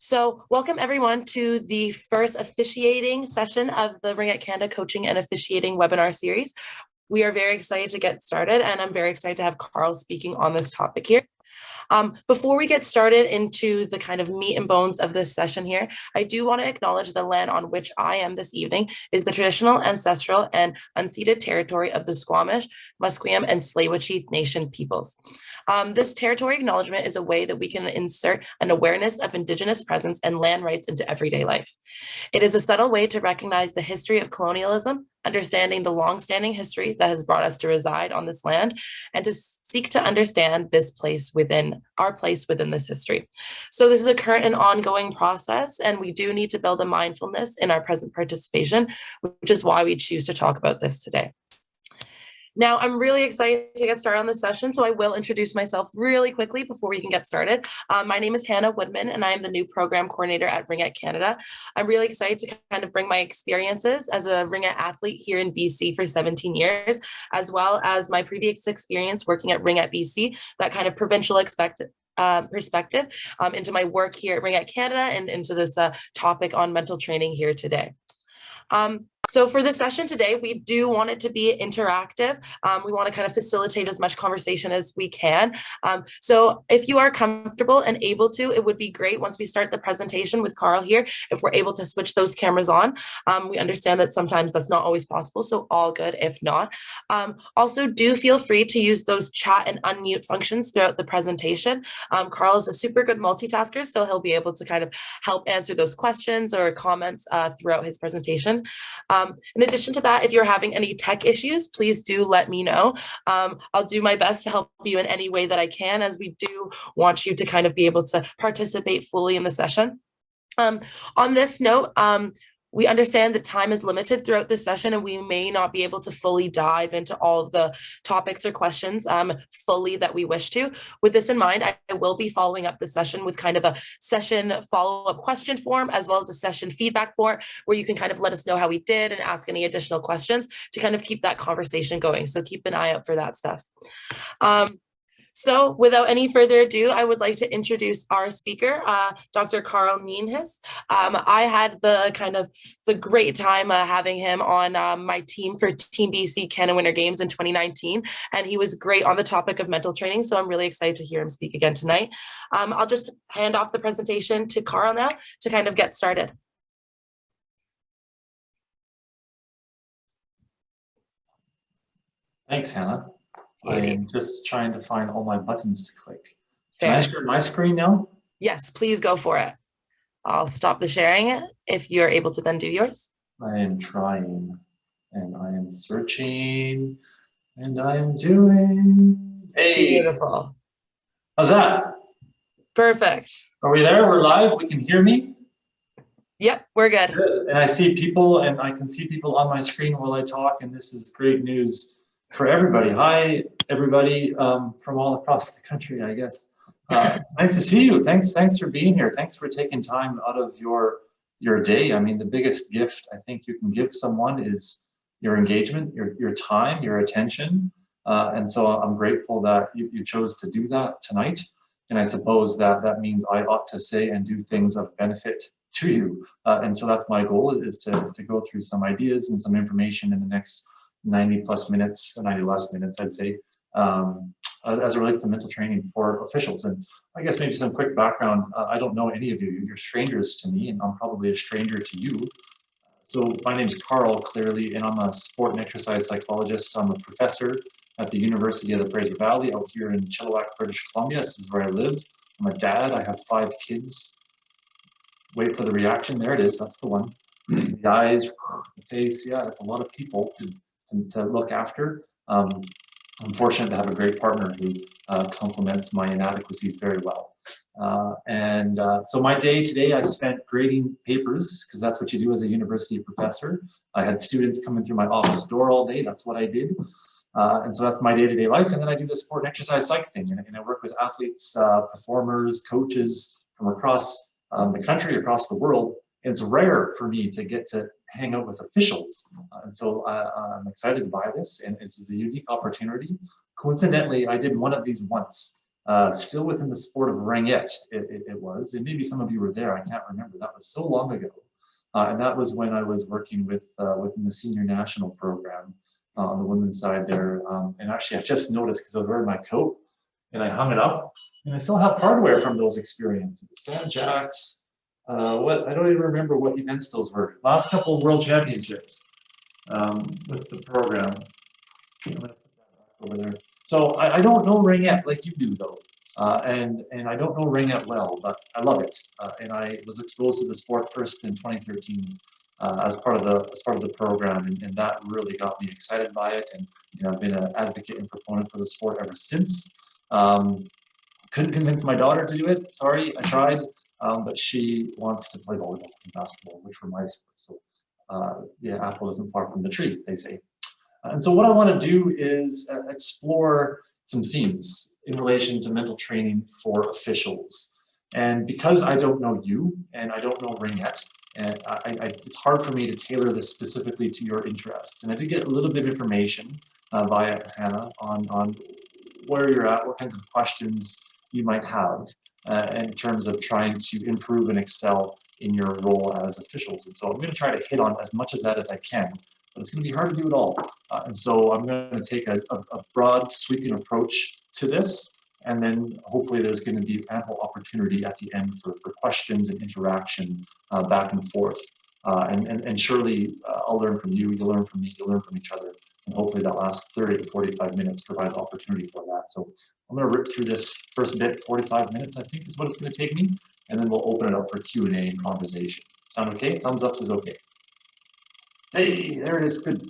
So welcome everyone to the first officiating session of the Ring at Canada Coaching and Officiating webinar series. We are very excited to get started, and I'm very excited to have Carl speaking on this topic here. Before we get started into the kind of meat and bones of this session here, I do want to acknowledge the land on which I am this evening is the traditional, ancestral, and unceded territory of the Squamish, Musqueam, and Tsleil-Waututh Nation peoples. This territory acknowledgement is a way that we can insert an awareness of Indigenous presence and land rights into everyday life. It is a subtle way to recognize the history of colonialism, understanding the long-standing history that has brought us to reside on this land, and to seek to understand this place within our place within this history. So this is a current and ongoing process, and we do need to build a mindfulness in our present participation, which is why we choose to talk about this today. Now, I'm really excited to get started on this session, so I will introduce myself really quickly before we can get started. My name is Hannah Woodman, and I am the new program coordinator at Ring at Canada. I'm really excited to kind of bring my experiences as a Ring at athlete here in BC for 17 years, as well as my previous experience working at Ring at BC, that kind of provincial perspective into my work here at Ring at Canada and into this topic on mental training here today. So for the session today, we do want it to be interactive. We want to kind of facilitate as much conversation as we can. So if you are comfortable and able to, it would be great once we start the presentation with Carl here, if we're able to switch those cameras on. We understand that sometimes that's not always possible, so all good if not. Also, do feel free to use those chat and unmute functions throughout the presentation. Carl is a super good multitasker, so he'll be able to kind of help answer those questions or comments throughout his presentation. In addition to that, if you're having any tech issues, please do let me know. I'll do my best to help you in any way that I can, as we do want you to kind of be able to participate fully in the session. On this note, we understand that time is limited throughout this session, and we may not be able to fully dive into all of the topics or questions fully that we wish to. With this in mind, I will be following up the session with kind of a session follow-up question form, as well as a session feedback form, where you can kind of let us know how we did and ask any additional questions to kind of keep that conversation going. So keep an eye out for that stuff. So without any further ado, I would like to introduce our speaker, Dr. Carl Nienhuis. I had the great time having him on my team for Team BC Canada Winter Games in 2019, and he was great on the topic of mental training, so I'm really excited to hear him speak again tonight. I'll just hand off the presentation to Carl now to kind of get started. Thanks, Hannah. I'm just trying to find all my buttons to click. Fair. Can I share my screen now? Yes, please go for it. I'll stop the sharing if you're able to then do yours. I am trying, and I am searching, and I am doing. Hey, beautiful. How's that? Perfect. Are we there? We're live. We can hear me? Yep, we're good. Good. And I see people, and I can see people on my screen while I talk, and this is great news for everybody. Hi, everybody from all across the country, I guess. It's nice to see you. Thanks for being here. Thanks for taking time out of your day. I mean, the biggest gift I think you can give someone is your engagement, your time, your attention. And so I'm grateful that you chose to do that tonight. And I suppose that means I ought to say and do things of benefit to you. And so that's my goal, is to go through some ideas and some information in the next 90 less minutes, I'd say, as it relates to mental training for officials. And I guess maybe some quick background. I don't know any of you. You're strangers to me, and I'm probably a stranger to you. So my name is Carl, clearly, and I'm a sport and exercise psychologist. I'm a professor at the University of the Fraser Valley out here in Chilliwack, British Columbia. This is where I live. I'm a dad. I have 5 kids. Wait for the reaction. There it is. That's the one. The eyes, the face. Yeah, it's a lot of people to look after. I'm fortunate to have a great partner who complements my inadequacies very well. So my day today, I spent grading papers, because that's what you do as a university professor. I had students coming through my office door all day. That's what I did. And so that's my day-to-day life. And then I do the sport and exercise psych thing. And I work with athletes, performers, coaches from across the country, across the world. And it's rare for me to get to hang out with officials. And so I'm excited by this, and this is a unique opportunity. Coincidentally, I did one of these once still within the sport of ringette, it was. And maybe some of you were there, I can't remember. That was so long ago. And that was when I was working within the senior national program on the women's side there. And actually, I just noticed because I was wearing my coat and I hung it up, and I still have hardware from those experiences. Sam Jacks, I don't even remember what events those were. Last couple of world championships with the program. I'm gonna put that back over there. So I don't know ringette like you do though. And I don't know ringette well, but I love it. And I was exposed to the sport first in 2013 as part of the program, and that really got me excited by it. And I've been an advocate and proponent for the sport ever since. Couldn't convince my daughter to do it. Sorry, I tried, but she wants to play volleyball and basketball, which were my sports. So yeah, apple isn't far from the tree, they say. And so what I want to do is explore some themes in relation to mental training for officials. And because I don't know you and I don't know ringette, and it's hard for me to tailor this specifically to your interests. And I did get a little bit of information via Hannah on where you're at, what kinds of questions you might have in terms of trying to improve and excel in your role as officials. And so I'm going to try to hit on as much of that as I can, but it's going to be hard to do it all. And so I'm going to take a broad, sweeping approach to this, and then hopefully there's going to be ample opportunity at the end for questions and interaction back and forth. And surely I'll learn from you, you'll learn from me, you'll learn from each other. And hopefully that last 30 to 45 minutes provides opportunity for that. So I'm going to rip through this first bit, 45 minutes, I think is what it's going to take me. And then we'll open it up for Q&A and conversation. Sound okay? Thumbs up is okay. Hey, there it is, good.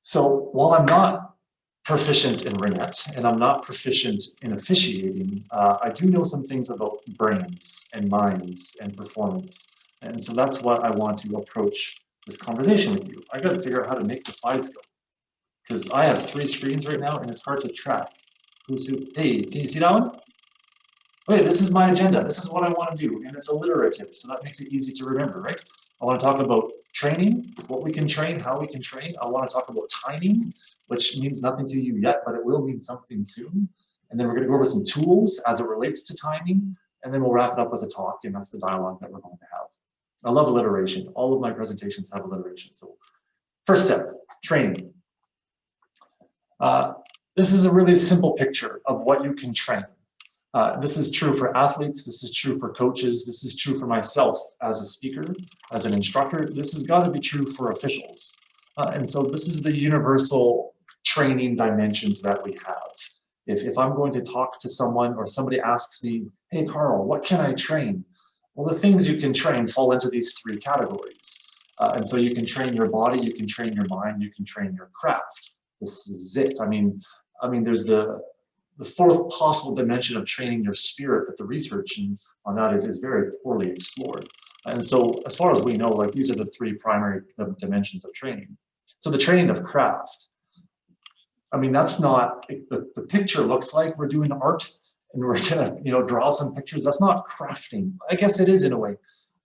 So while I'm not proficient in ringette and I'm not proficient in officiating, I do know some things about brains and minds and performance. And so that's what I want to approach this conversation with you. I got to figure out how to make the slides go, because I have 3 screens right now and it's hard to track who's who. Hey, can you see that one? Okay, this is my agenda. This is what I want to do, and it's alliterative, so that makes it easy to remember, right? I want to talk about training, what we can train, how we can train. I want to talk about timing, which means nothing to you yet, but it will mean something soon. And then we're going to go over some tools as it relates to timing, and then we'll wrap it up with a talk, and that's the dialogue that we're going to have. I love alliteration. All of my presentations have alliteration. So first step, training. This is a really simple picture of what you can train. This is true for athletes, this is true for coaches, this is true for myself as a speaker, as an instructor. This has got to be true for officials. And so this is the universal training dimensions that we have. If I'm going to talk to someone or somebody asks me, hey, Carl, what can I train? Well, the things you can train fall into these 3 categories. And so you can train your body, you can train your mind, you can train your craft. This is it. I mean, there's the 4th possible dimension of training your spirit, but the research on that is very poorly explored. And so as far as we know, like these are the 3 primary dimensions of training. So the training of craft, I mean, that's not, the picture looks like we're doing art and we're gonna, draw some pictures. That's not crafting. I guess it is in a way.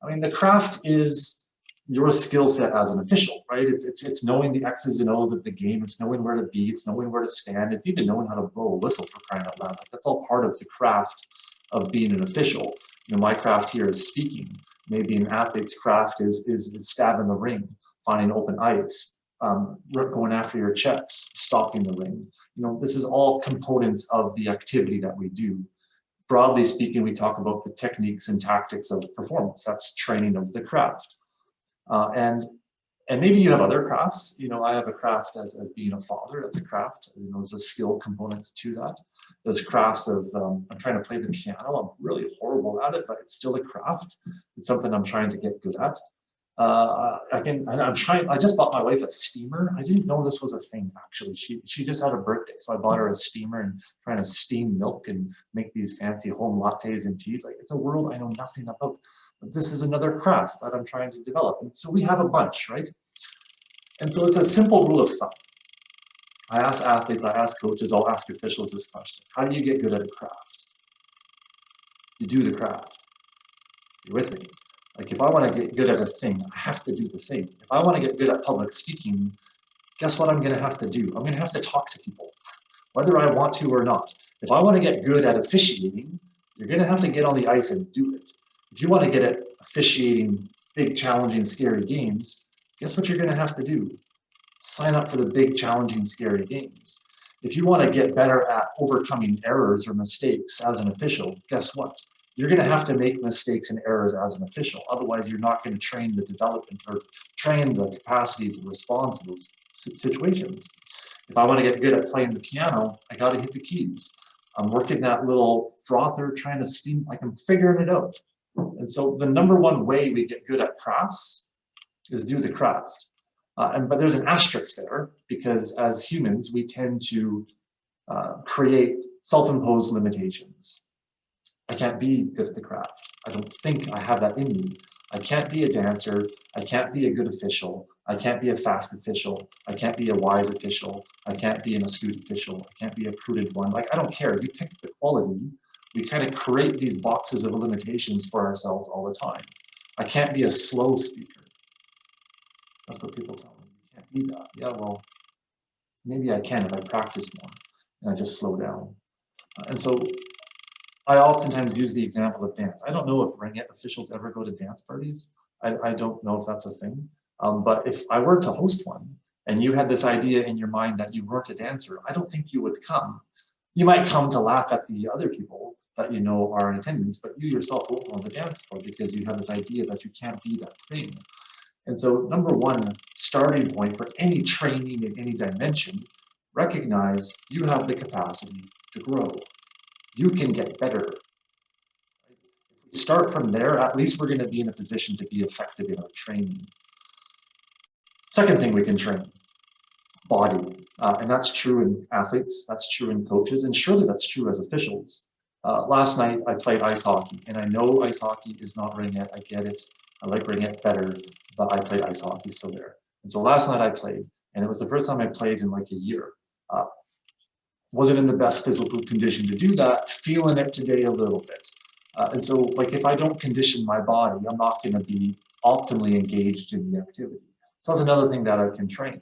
I mean, the craft is your skill set as an official, right? It's knowing the X's and O's of the game. It's knowing where to be. It's knowing where to stand. It's even knowing how to blow a whistle, for crying out loud. Like, that's all part of the craft of being an official. My craft here is speaking. Maybe an athlete's craft is stabbing the ring, finding open ice, going after your checks, stalking the ring. This is all components of the activity that we do. Broadly speaking, we talk about the techniques and tactics of performance. That's training of the craft. And maybe you have other crafts. I have a craft as being a father. That's a craft. There's a skill component to that. There's crafts of I'm trying to play the piano. I'm really horrible at it, but it's still a craft. It's something I'm trying to get good at. I just bought my wife a steamer. I didn't know this was a thing, actually. She just had a birthday, so I bought her a steamer and trying to steam milk and make these fancy home lattes and teas. Like, it's a world I know nothing about. But this is another craft that I'm trying to develop. And so we have a bunch, right? And so it's a simple rule of thumb. I ask athletes, I ask coaches, I'll ask officials this question. How do you get good at a craft? You do the craft. You're with me? Like, if I want to get good at a thing, I have to do the thing. If I want to get good at public speaking, guess what I'm going to have to do? I'm going to have to talk to people, whether I want to or not. If I want to get good at officiating, you're going to have to get on the ice and do it. If you want to get at officiating big, challenging, scary games, guess what you're going to have to do? Sign up for the big, challenging, scary games. If you want to get better at overcoming errors or mistakes as an official, guess what? You're going to have to make mistakes and errors as an official. Otherwise, you're not going to train the development or train the capacity to respond to those situations. If I want to get good at playing the piano, I got to hit the keys. I'm working that little frother, trying to steam, like I'm figuring it out. And so the number one way we get good at crafts is do the craft. But there's an asterisk there, because as humans, we tend to create self-imposed limitations. I can't be good at the craft. I don't think I have that in me. I can't be a dancer. I can't be a good official. I can't be a fast official. I can't be a wise official. I can't be an astute official. I can't be a prudent one. Like, I don't care. You pick the quality. We kind of create these boxes of limitations for ourselves all the time. I can't be a slow speaker. That's what people tell me. You can't be that. Yeah, well, maybe I can if I practice more and I just slow down. And so I oftentimes use the example of dance. I don't know if ring officials ever go to dance parties. I don't know if that's a thing. But if I were to host one and you had this idea in your mind that you weren't a dancer, I don't think you would come. You might come to laugh at the other people that you know are in attendance, but you yourself won't go on the dance floor because you have this idea that you can't be that thing. And so number one starting point for any training in any dimension, recognize you have the capacity to grow. You can get better. If we start from there, at least we're going to be in a position to be effective in our training. Second thing we can train, body. And that's true in athletes, that's true in coaches, and surely that's true as officials. Last night I played ice hockey, and I know ice hockey is not ringette, I get it. I like ringette better, but I played ice hockey, so there. And so last night I played, and it was the first time I played in like a year. Wasn't in the best physical condition to do that, feeling it today a little bit. And so like if I don't condition my body, I'm not going to be optimally engaged in the activity. So that's another thing that I can train.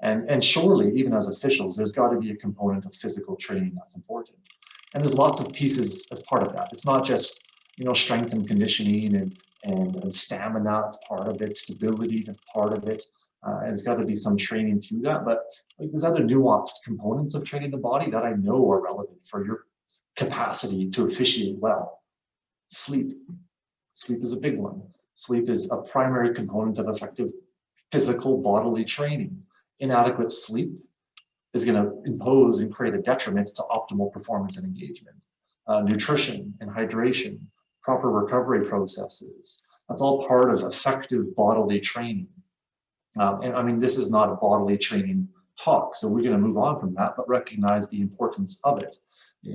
And surely, even as officials, there's got to be a component of physical training that's important. And there's lots of pieces as part of that. It's not just, you know, strength and conditioning and stamina, that's part of it, stability, that's part of it. And it's got to be some training to that. But like, there's other nuanced components of training the body that I know are relevant for your capacity to officiate well. Sleep. Sleep is a big one. Sleep is a primary component of effective physical bodily training. Inadequate sleep is going to impose and create a detriment to optimal performance and engagement. Nutrition and hydration, proper recovery processes, that's all part of effective bodily training. And I mean, this is not a bodily training talk, so we're going to move on from that, but recognize the importance of it.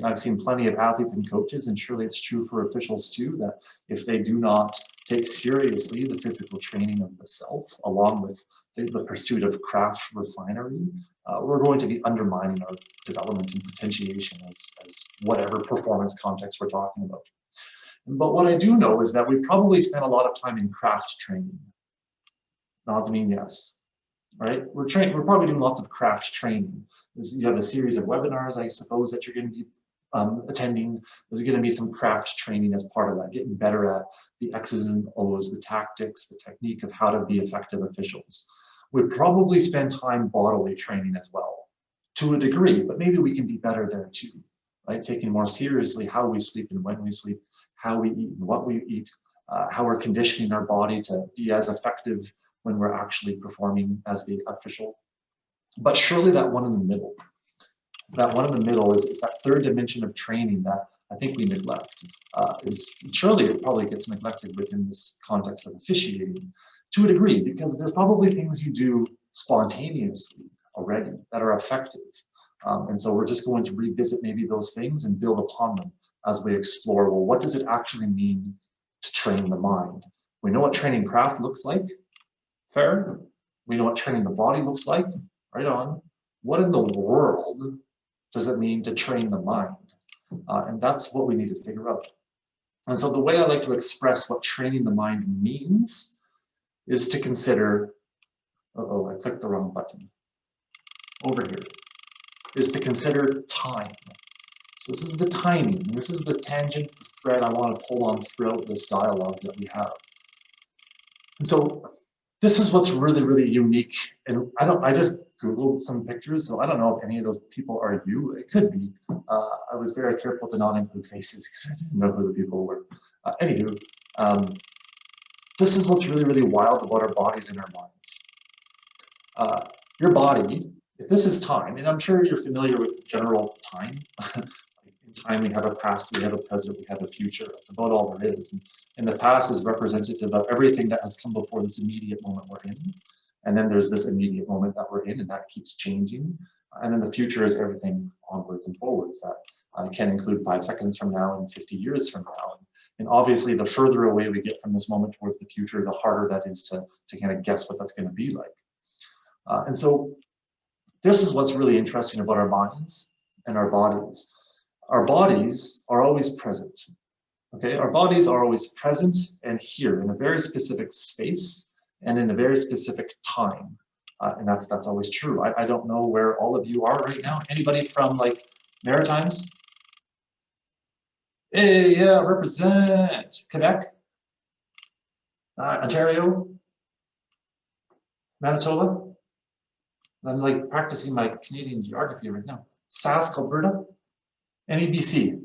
I've seen plenty of athletes and coaches, and surely it's true for officials too, that if they do not take seriously the physical training of the self, along with the pursuit of craft refinery, we're going to be undermining our development and potentiation as whatever performance context we're talking about. But what I do know is that we probably spend a lot of time in craft training. Nods mean yes, right? We're probably doing lots of craft training. You have a series of webinars, I suppose, that you're going to be attending. There's going to be some craft training as part of that, getting better at the X's and O's, the tactics, the technique of how to be effective officials. We probably spend time bodily training as well, to a degree, but maybe we can be better there too, right? Taking more seriously how we sleep and when we sleep, how we eat and what we eat, how we're conditioning our body to be as effective when we're actually performing as the official. But surely that one in the middle is that third dimension of training that I think we neglect. Surely it probably gets neglected within this context of officiating to a degree, because there's probably things you do spontaneously already that are effective. And so we're just going to revisit maybe those things and build upon them as we explore, well, what does it actually mean to train the mind? We know what training craft looks like, fair. We know what training the body looks like, right on. What in the world does it mean to train the mind? And that's what we need to figure out. And so the way I like to express what training the mind means is to consider, I clicked the wrong button, over here, is to consider time. This is the timing. This is the tangent thread I want to pull on throughout this dialogue that we have. And so this is what's really, really unique. And I just Googled some pictures, so I don't know if any of those people are you. It could be. I was very careful to not include faces because I didn't know who the people were. Anywho, this is what's really, really wild about our bodies and our minds. Your body, if this is time, and I'm sure you're familiar with general time. In time, we have a past, we have a present, we have a future. That's about all there is. And the past is representative of everything that has come before this immediate moment we're in. And then there's this immediate moment that we're in, and that keeps changing. And then the future is everything onwards and forwards that can include 5 seconds from now and 50 years from now. And obviously, the further away we get from this moment towards the future, the harder that is to kind of guess what that's going to be like. And so this is what's really interesting about our minds and our bodies. Our bodies are always present. Okay, our bodies are always present and here in a very specific space and in a very specific time. And that's always true. I don't know where all of you are right now. Anybody from like Maritimes? Hey, yeah, represent. Quebec? Ontario? Manitoba? I'm like practicing my Canadian geography right now. Sask, Alberta? Any BC?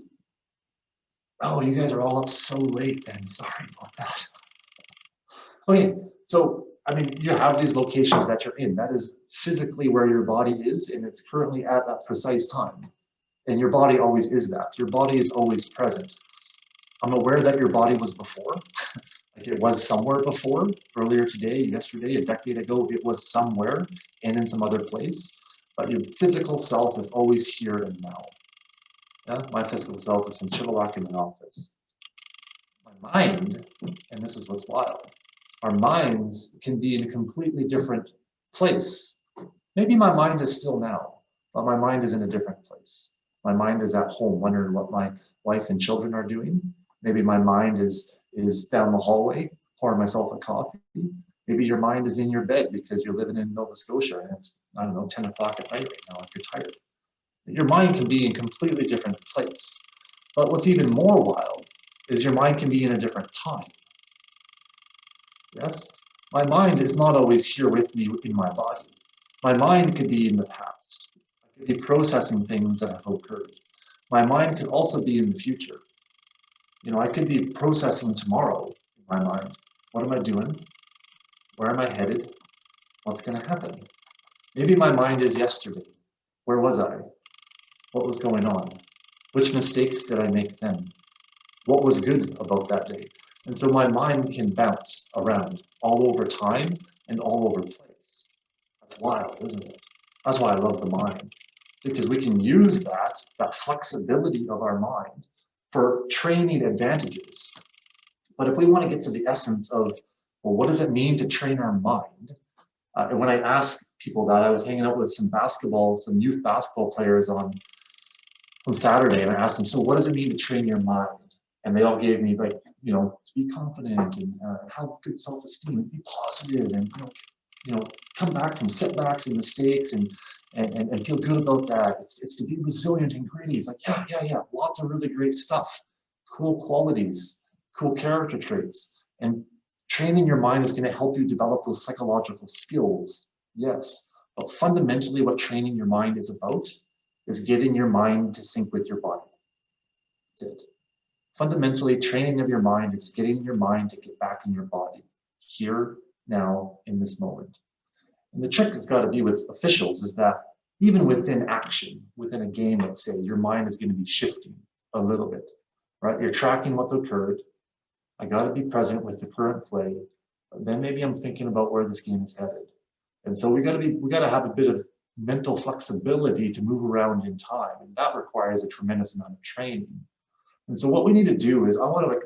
Oh, you guys are all up so late then. Sorry about that. Okay, so I mean, you have these locations that you're in. That is physically where your body is, and it's currently at that precise time. And your body always is that. Your body is always present. I'm aware that your body was before. Like it was somewhere before, earlier today, yesterday, a decade ago, it was somewhere and in some other place. But your physical self is always here and now. Yeah? My physical self is in Chilliwack in an office. My mind, and this is what's wild, our minds can be in a completely different place. Maybe my mind is still now, but my mind is in a different place. My mind is at home, wondering what my wife and children are doing. Maybe my mind is down the hallway, pouring myself a coffee. Maybe your mind is in your bed because you're living in Nova Scotia and it's, I don't know, 10 o'clock at night right now if you're tired. Your mind can be in a completely different place. But what's even more wild is your mind can be in a different time. Yes? My mind is not always here with me in my body. My mind could be in the past. I could be processing things that have occurred. My mind could also be in the future. You know, I could be processing tomorrow in my mind. What am I doing? Where am I headed? What's going to happen? Maybe my mind is yesterday. Where was I? What was going on? Which mistakes did I make then? What was good about that day? And so my mind can bounce around all over time and all over place. That's wild, isn't it? That's why I love the mind, because we can use that flexibility of our mind for training advantages. But if we want to get to the essence of, well, what does it mean to train our mind? And when I ask people that, I was hanging out with some youth basketball players on Saturday, and I asked them, so what does it mean to train your mind? And they all gave me like, you know, to be confident and have good self-esteem, and be positive, and you know, come back from setbacks and mistakes and feel good about that. It's to be resilient and gritty. It's like, yeah, lots of really great stuff, cool qualities, cool character traits. And training your mind is going to help you develop those psychological skills, yes. But fundamentally, what training your mind is about is getting your mind to sync with your body. That's it. Fundamentally, training of your mind is getting your mind to get back in your body, here, now, in this moment. And the trick that's got to be with officials is that even within action, within a game, let's say, your mind is going to be shifting a little bit, right? You're tracking what's occurred. I got to be present with the current play. But then maybe I'm thinking about where this game is headed. And so we got to have a bit of mental flexibility to move around in time, and that requires a tremendous amount of training. And so what we need to do is I want to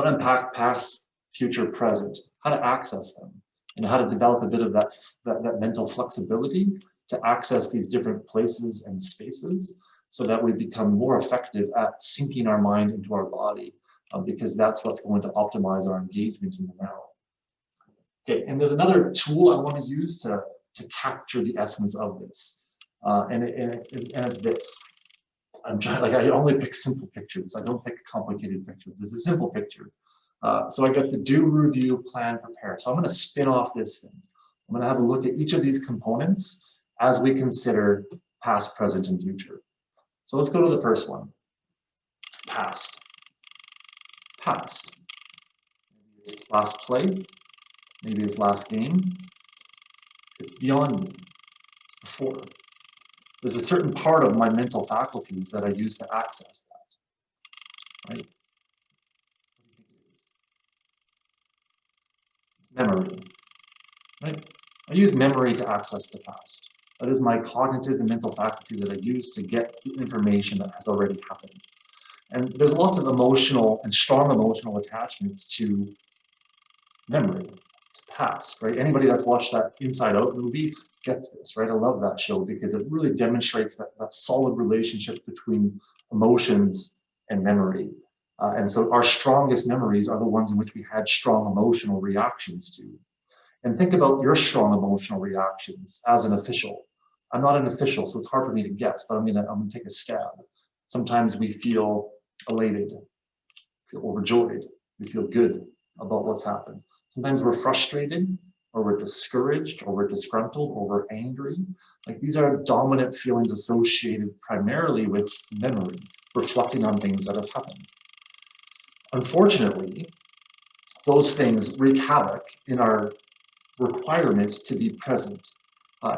unpack past, future, present, how to access them, and how to develop a bit of that mental flexibility to access these different places and spaces so that we become more effective at syncing our mind into our body, because that's what's going to optimize our engagement in the now. Okay, and there's another tool I want to use to capture the essence of this, and it's this. I'm trying, like, I only pick simple pictures. I don't pick complicated pictures. This is a simple picture. So I got the do, review, plan, prepare. So I'm going to spin off this thing. I'm going to have a look at each of these components as we consider past, present, and future. So let's go to the first one. Past. Past. Maybe it's last play. Maybe it's last game. It's beyond me. It's before. There's a certain part of my mental faculties that I use to access that, right? Memory, right? I use memory to access the past. That is my cognitive and mental faculty that I use to get the information that has already happened. And there's lots of emotional and strong emotional attachments to memory, to past, right? Anybody that's watched that Inside Out movie gets this, right? I love that show because it really demonstrates that solid relationship between emotions and memory. And so our strongest memories are the ones in which we had strong emotional reactions to. And think about your strong emotional reactions as an official. I'm not an official, so it's hard for me to guess, but I'm gonna take a stab. Sometimes we feel elated, feel overjoyed, we feel good about what's happened. Sometimes we're frustrated, or we're discouraged, or we're disgruntled, or we're angry. Like, these are dominant feelings associated primarily with memory, reflecting on things that have happened. Unfortunately, those things wreak havoc in our requirement to be present.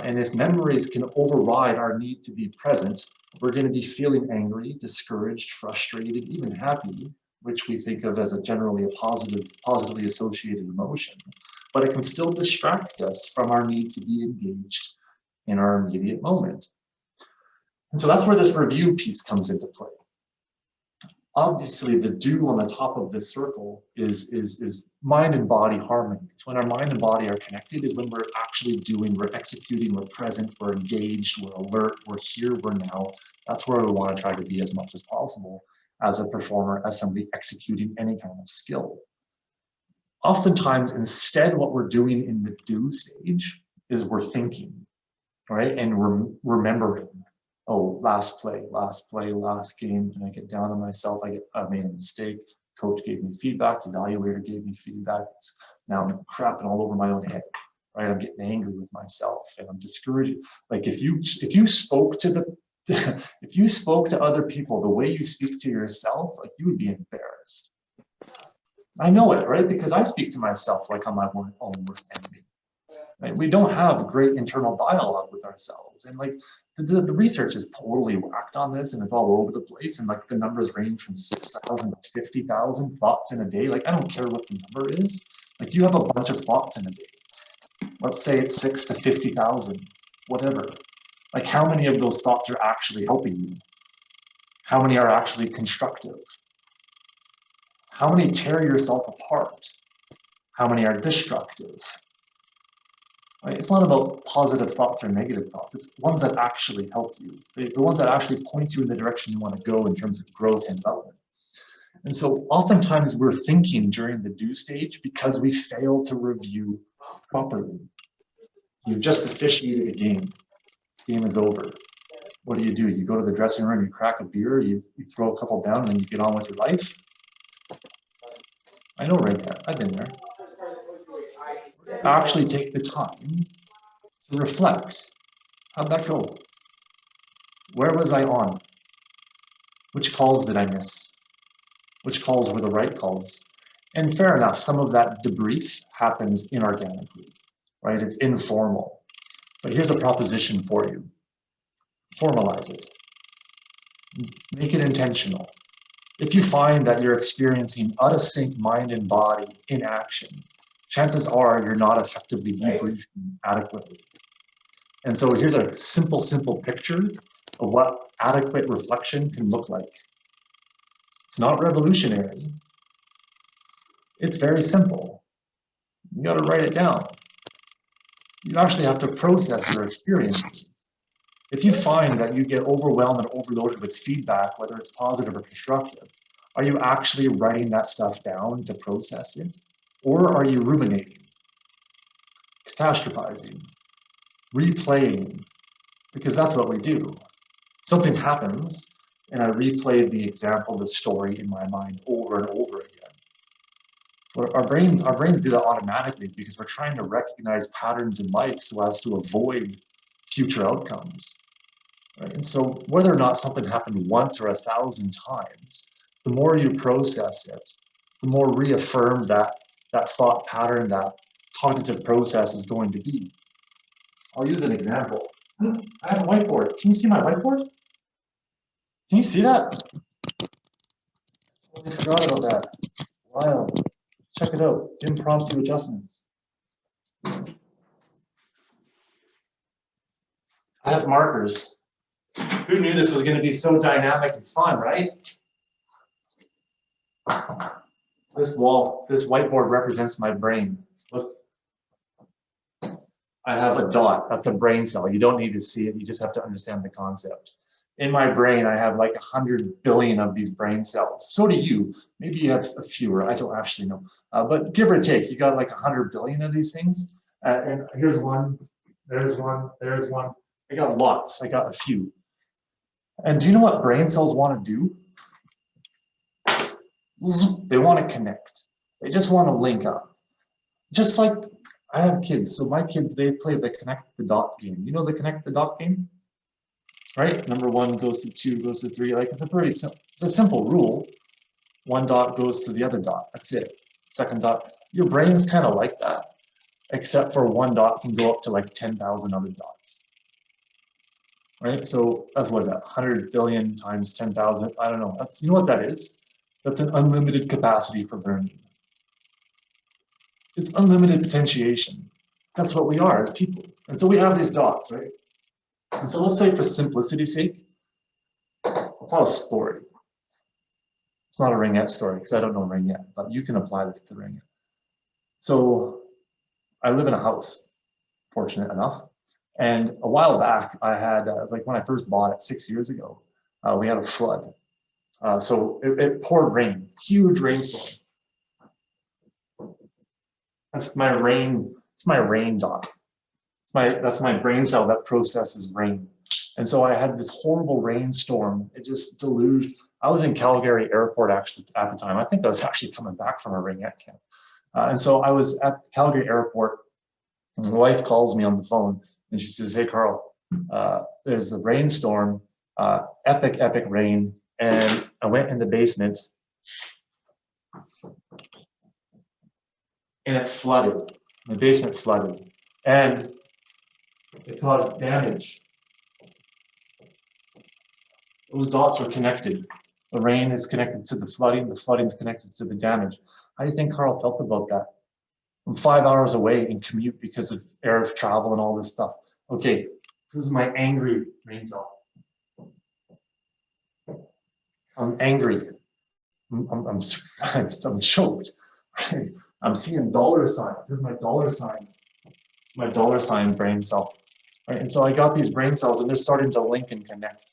And if memories can override our need to be present, we're going to be feeling angry, discouraged, frustrated, even happy, which we think of as a generally a positively associated emotion. But it can still distract us from our need to be engaged in our immediate moment. And so that's where this review piece comes into play. Obviously, the do on the top of this circle is mind and body harmony. It's when our mind and body are connected, is when we're actually doing, we're executing, we're present, we're engaged, we're alert, we're here, we're now. That's where we want to try to be as much as possible as a performer, as somebody executing any kind of skill. Oftentimes, instead, what we're doing in the do stage is we're thinking, right? And we're remembering. Oh, last play, last game, and I get down on myself, I made a mistake, coach gave me feedback, evaluator gave me feedback, now I'm crapping all over my own head, right? I'm getting angry with myself and I'm discouraged. Like, if you spoke to if you spoke to other people the way you speak to yourself, like, you would be embarrassed. I know it, right? Because I speak to myself like I'm my own worst enemy. Right? We don't have great internal dialogue with ourselves, and like the research is totally whacked on this, and it's all over the place. And like, the numbers range from 6,000 to 50,000 thoughts in a day. Like, I don't care what the number is. Like, you have a bunch of thoughts in a day. Let's say it's 6 to 50,000, whatever. Like, how many of those thoughts are actually helping you? How many are actually constructive? How many tear yourself apart? How many are destructive? Right? It's not about positive thoughts or negative thoughts. It's ones that actually help you, the ones that actually point you in the direction you want to go in terms of growth and development. And so oftentimes we're thinking during the do stage because we fail to review properly. You've just officiated a game. Game is over. What do? You go to the dressing room, you crack a beer, you throw a couple down, and then you get on with your life. I know, right there. I've been there. Actually take the time to reflect. How'd that go? Where was I on? Which calls did I miss? Which calls were the right calls? And fair enough, some of that debrief happens inorganically, right? It's informal. But here's a proposition for you. Formalize it. Make it intentional. If you find that you're experiencing out-of-sync mind and body in action, chances are you're not effectively debriefing adequately. And so here's a simple picture of what adequate reflection can look like. It's not revolutionary. It's very simple. You got to write it down. You actually have to process your experiences. If you find that you get overwhelmed and overloaded with feedback, whether it's positive or constructive, are you actually writing that stuff down to process it? Or are you ruminating, catastrophizing, replaying? Because that's what we do. Something happens, and I replayed the example, the story in my mind over and over again. Our brains do that automatically because we're trying to recognize patterns in life so as to avoid future outcomes. Right? And so whether or not something happened once or 1,000 times, the more you process it, the more reaffirmed that thought pattern, that cognitive process is going to be. I'll use an example. I have a whiteboard. Can you see my whiteboard? Can you see that? I forgot about that. Wow. Check it out. Impromptu adjustments. I have markers. Who knew this was going to be so dynamic and fun, right? This whiteboard represents my brain. Look. I have a dot. That's a brain cell. You don't need to see it. You just have to understand the concept. In my brain, I have like 100 billion of these brain cells. So do you. Maybe you have fewer. I don't actually know. But give or take, you got like 100 billion of these things. And here's one. There's one. There's one. I got lots. I got a few. And do you know what brain cells want to do? They want to connect. They just want to link up. Just like I have kids. So my kids, they play the connect the dot game. You know the connect the dot game? Right? Number 1 goes to 2, goes to 3. Like it's a simple rule. 1 dot goes to the other dot. That's it. Second dot. Your brain's kind of like that, except for 1 dot can go up to like 10,000 other dots. Right? So that's what is that? 100 billion times 10,000. I don't know. You know what that is? That's an unlimited capacity for learning. It's unlimited potentiation. That's what we are as people. And so we have these dots, right? And so let's say for simplicity's sake, I'll tell a story. It's not a ringette story because I don't know ringette, but you can apply this to ringette. So I live in a house, fortunate enough. And a while back, I had, like when I first bought it 6 years ago, we had a flood. So it poured rain, huge rainstorm. That's my rain, it's my rain dot. That's my brain cell that processes rain. And so I had this horrible rainstorm. It just deluged. I was in Calgary Airport actually at the time. I think I was actually coming back from a ringette camp. And so I was at Calgary Airport, and my wife calls me on the phone and she says, "Hey, Carl, there's a rainstorm, epic rain." And I went in the basement and it flooded. The basement flooded. And it caused damage. Those dots are connected. The rain is connected to the flooding is connected to the damage. How do you think Carl felt about that? I'm 5 hours away in commute because of air travel and all this stuff. Okay, this is my angry brain cell. I'm angry. I'm choked. Right? I'm seeing dollar signs. Here's my dollar sign. My dollar sign brain cell. Right? And so I got these brain cells and they're starting to link and connect.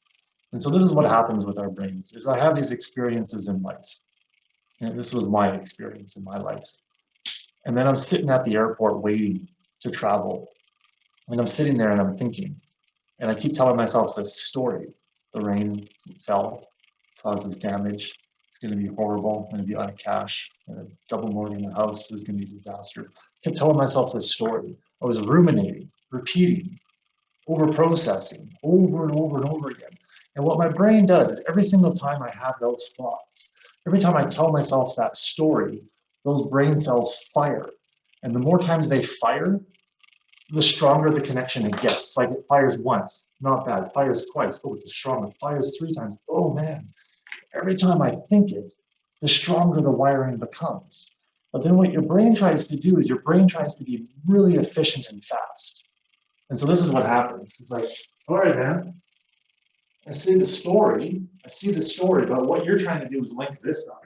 And so this is what happens with our brains, is I have these experiences in life. And this was my experience in my life. And then I'm sitting at the airport waiting to travel. And I'm sitting there and I'm thinking, and I keep telling myself this story. The rain fell, causes damage. It's going to be horrible. I'm going to be out of cash. Double mortgage in the house is going to be a disaster. I kept telling myself this story. I was ruminating, repeating, over-processing, over and over and over again. And what my brain does is every single time I have those thoughts, every time I tell myself that story, those brain cells fire. And the more times they fire, the stronger the connection it gets. It's like it fires once, not bad. It fires twice, oh, it's strong. It fires 3 times, oh man. Every time I think it, the stronger the wiring becomes. But then what your brain tries to do is your brain tries to be really efficient and fast. And so this is what happens. It's like, all right, man, I see the story, but what you're trying to do is link this up.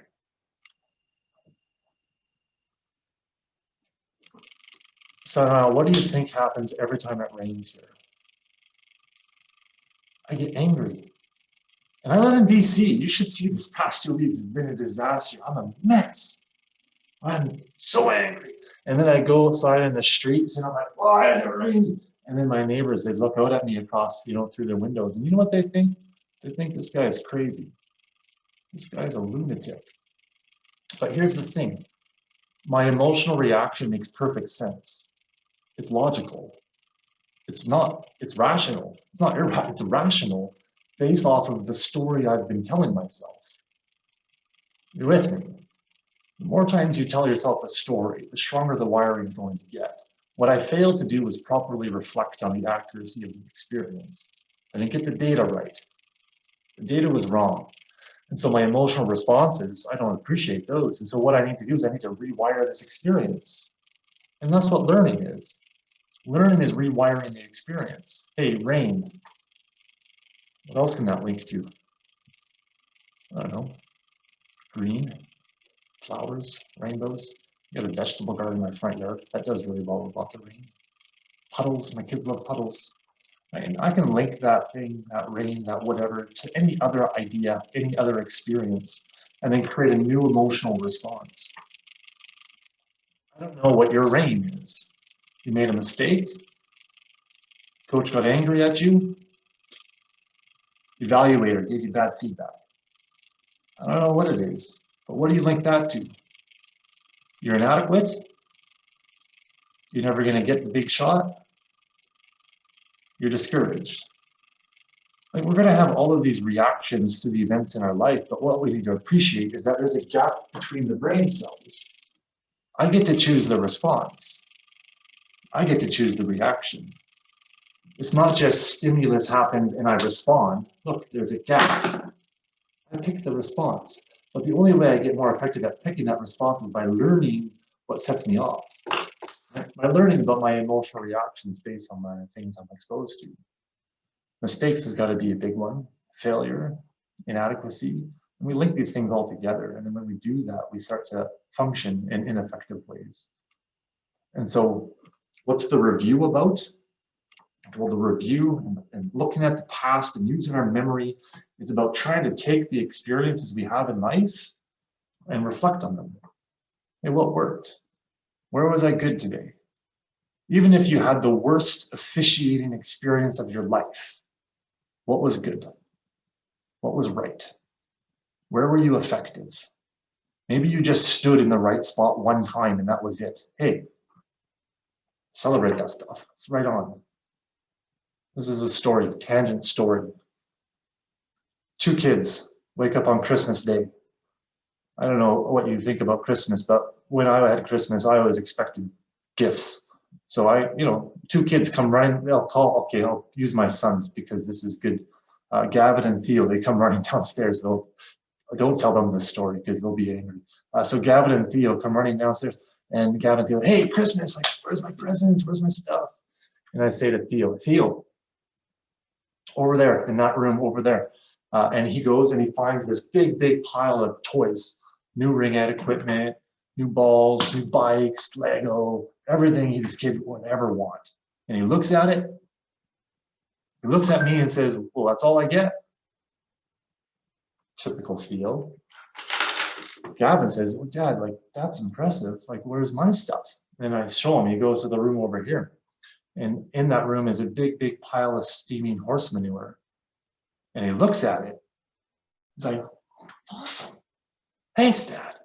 So what do you think happens every time it rains here? I get angry. And I live in BC. You should see this past 2 weeks. It's been a disaster. I'm a mess. I'm so angry. And then I go outside in the streets and I'm like, why is it raining? And then my neighbors, they look out at me across, through their windows. And you know what they think? They think this guy is crazy. This guy's a lunatic. But here's the thing. My emotional reaction makes perfect sense. It's logical. It's rational. It's not irrational, it's rational based off of the story I've been telling myself. You're with me? The more times you tell yourself a story, the stronger the wiring is going to get. What I failed to do was properly reflect on the accuracy of the experience. I didn't get the data right. The data was wrong. And so my emotional responses, I don't appreciate those. And so what I need to do is I need to rewire this experience. And that's what learning is. Learning is rewiring the experience. Hey, rain. What else can that link to? I don't know. Green, flowers, rainbows. I got a vegetable garden in my front yard. That does really well with lots of rain. Puddles, my kids love puddles. And I can link that thing, that rain, that whatever, to any other idea, any other experience, and then create a new emotional response. I don't know what your rain is. You made a mistake? Coach got angry at you? Evaluator gave you bad feedback. I don't know what it is, but what do you link that to? You're inadequate? You're never going to get the big shot? You're discouraged. Like, we're going to have all of these reactions to the events in our life, but what we need to appreciate is that there's a gap between the brain cells. I get to choose the response. I get to choose the reaction. It's not just stimulus happens and I respond. Look, there's a gap. I pick the response. But the only way I get more effective at picking that response is by learning what sets me off. By learning about my emotional reactions based on the things I'm exposed to. Mistakes has got to be a big one. Failure, inadequacy. And we link these things all together. And then when we do that, we start to function in ineffective ways. And so what's the review about? Well, the review and looking at the past and using our memory is about trying to take the experiences we have in life and reflect on them. Hey, what worked? Where was I good today? Even if you had the worst officiating experience of your life, what was good? What was right? Where were you effective? Maybe you just stood in the right spot one time and that was it. Hey, celebrate that stuff. It's right on. This is a story, tangent story. 2 kids wake up on Christmas Day. I don't know what you think about Christmas, but when I had Christmas, I always expected gifts. So 2 kids come running, I'll use my sons because this is good. Gavin and Theo, they come running downstairs. Don't tell them this story because they'll be angry. So Gavin and Theo come running downstairs and Gavin and Theo, hey, Christmas, like, where's my presents? Where's my stuff? And I say to Theo, over there, in that room over there. And he goes and he finds this big, big pile of toys, new ring out equipment, new balls, new bikes, Lego, everything this kid would ever want. And he looks at it, he looks at me and says, well, that's all I get. Typical Theo. Gavin says, well, Dad, like, that's impressive. Like, where's my stuff? And I show him, he goes to the room over here. And in that room is a big, big pile of steaming horse manure. And he looks at it. He's like, it's awesome. Thanks, Dad.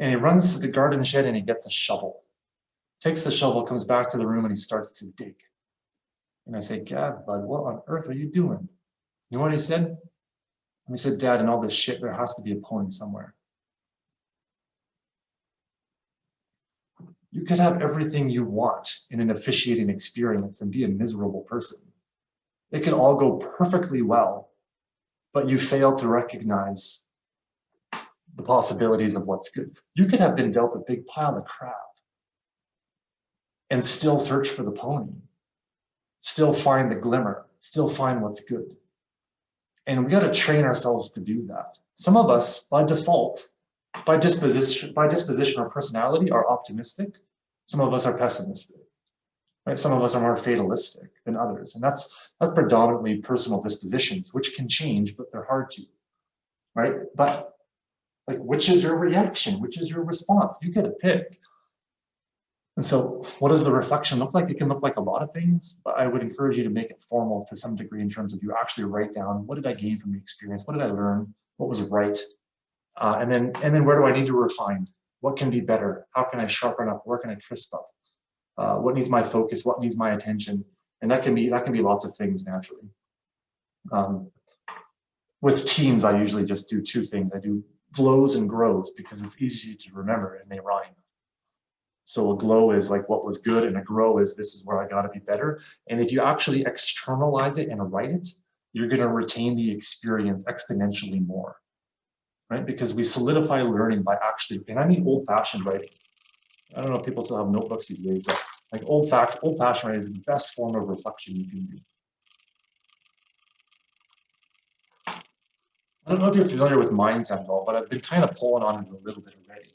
And he runs to the garden shed and he gets a shovel. Takes the shovel, comes back to the room and he starts to dig. And I say, Gav, bud, what on earth are you doing? You know what he said? And he said, Dad, in all this shit, there has to be a pony somewhere. You could have everything you want in an officiating experience and be a miserable person. It could all go perfectly well, but you fail to recognize the possibilities of what's good. You could have been dealt a big pile of crap and still search for the pony, still find the glimmer, still find what's good. And we got to train ourselves to do that. Some of us, by default, by disposition or personality, are optimistic. Some of us are pessimistic. Right? Some of us are more fatalistic than others, and that's predominantly personal dispositions, which can change, but they're hard to. Right? But like, which is your reaction? Which is your response? You get to pick. And so what does the reflection look like? It can look like a lot of things, but I would encourage you to make it formal to some degree in terms of you actually write down, what did I gain from the experience? What did I learn? What was right? And then where do I need to refine? What can be better? How can I sharpen up? Where can I crisp up? What needs my focus? What needs my attention? And that can be lots of things naturally. With teams, I usually just do two things. I do glows and grows because it's easy to remember and they rhyme. So a glow is like what was good, and a grow is this is where I got to be better. And if you actually externalize it and write it, you're going to retain the experience exponentially more, right? Because we solidify learning by actually, and I mean old-fashioned writing. I don't know if people still have notebooks these days, but like old-fashioned writing is the best form of reflection you can do. I don't know if you're familiar with mindset at all, but I've been kind of pulling on it a little bit already.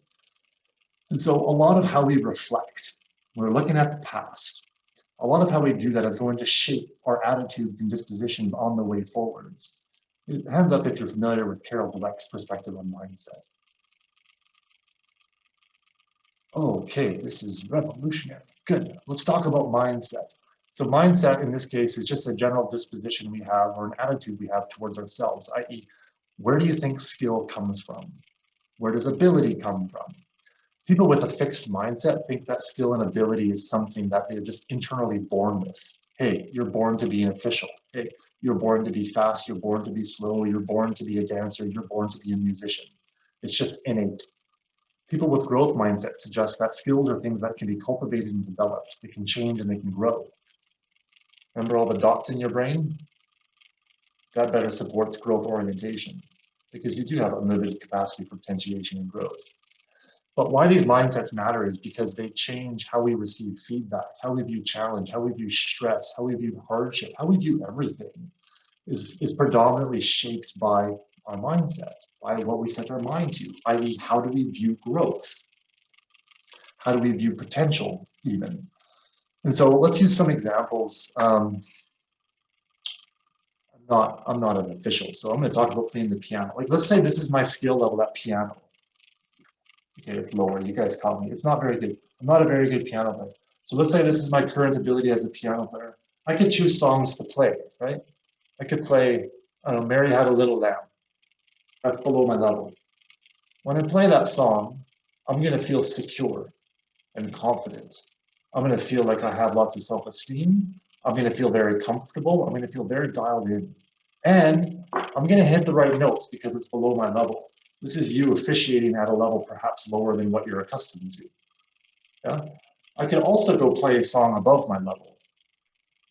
And so a lot of how we reflect, when we're looking at the past, a lot of how we do that is going to shape our attitudes and dispositions on the way forwards. Hands up if you're familiar with Carol Dweck's perspective on mindset. Okay, this is revolutionary. Good. Let's talk about mindset. So mindset in this case is just a general disposition we have or an attitude we have towards ourselves, i.e., where do you think skill comes from? Where does ability come from? People with a fixed mindset think that skill and ability is something that they're just internally born with. Hey, you're born to be an official. Hey, you're born to be fast. You're born to be slow. You're born to be a dancer. You're born to be a musician. It's just innate. People with growth mindset suggest that skills are things that can be cultivated and developed. They can change and they can grow. Remember all the dots in your brain? That better supports growth orientation because you do have unlimited capacity for potentiation and growth. But why these mindsets matter is because they change how we receive feedback, how we view challenge, how we view stress, how we view hardship, how we view everything is predominantly shaped by our mindset, by what we set our mind to, i.e., how do we view growth? How do we view potential even? And so let's use some examples. I'm not an official, so I'm going to talk about playing the piano. Like, let's say this is my skill level at piano. Okay, it's lower. You guys caught me. It's not very good. I'm not a very good piano player. So let's say this is my current ability as a piano player. I could choose songs to play, right? I could play, I don't know, Mary Had a Little Lamb. That's below my level. When I play that song, I'm going to feel secure and confident. I'm going to feel like I have lots of self-esteem. I'm going to feel very comfortable. I'm going to feel very dialed in. And I'm going to hit the right notes because it's below my level. This is you officiating at a level perhaps lower than what you're accustomed to. Yeah? I could also go play a song above my level.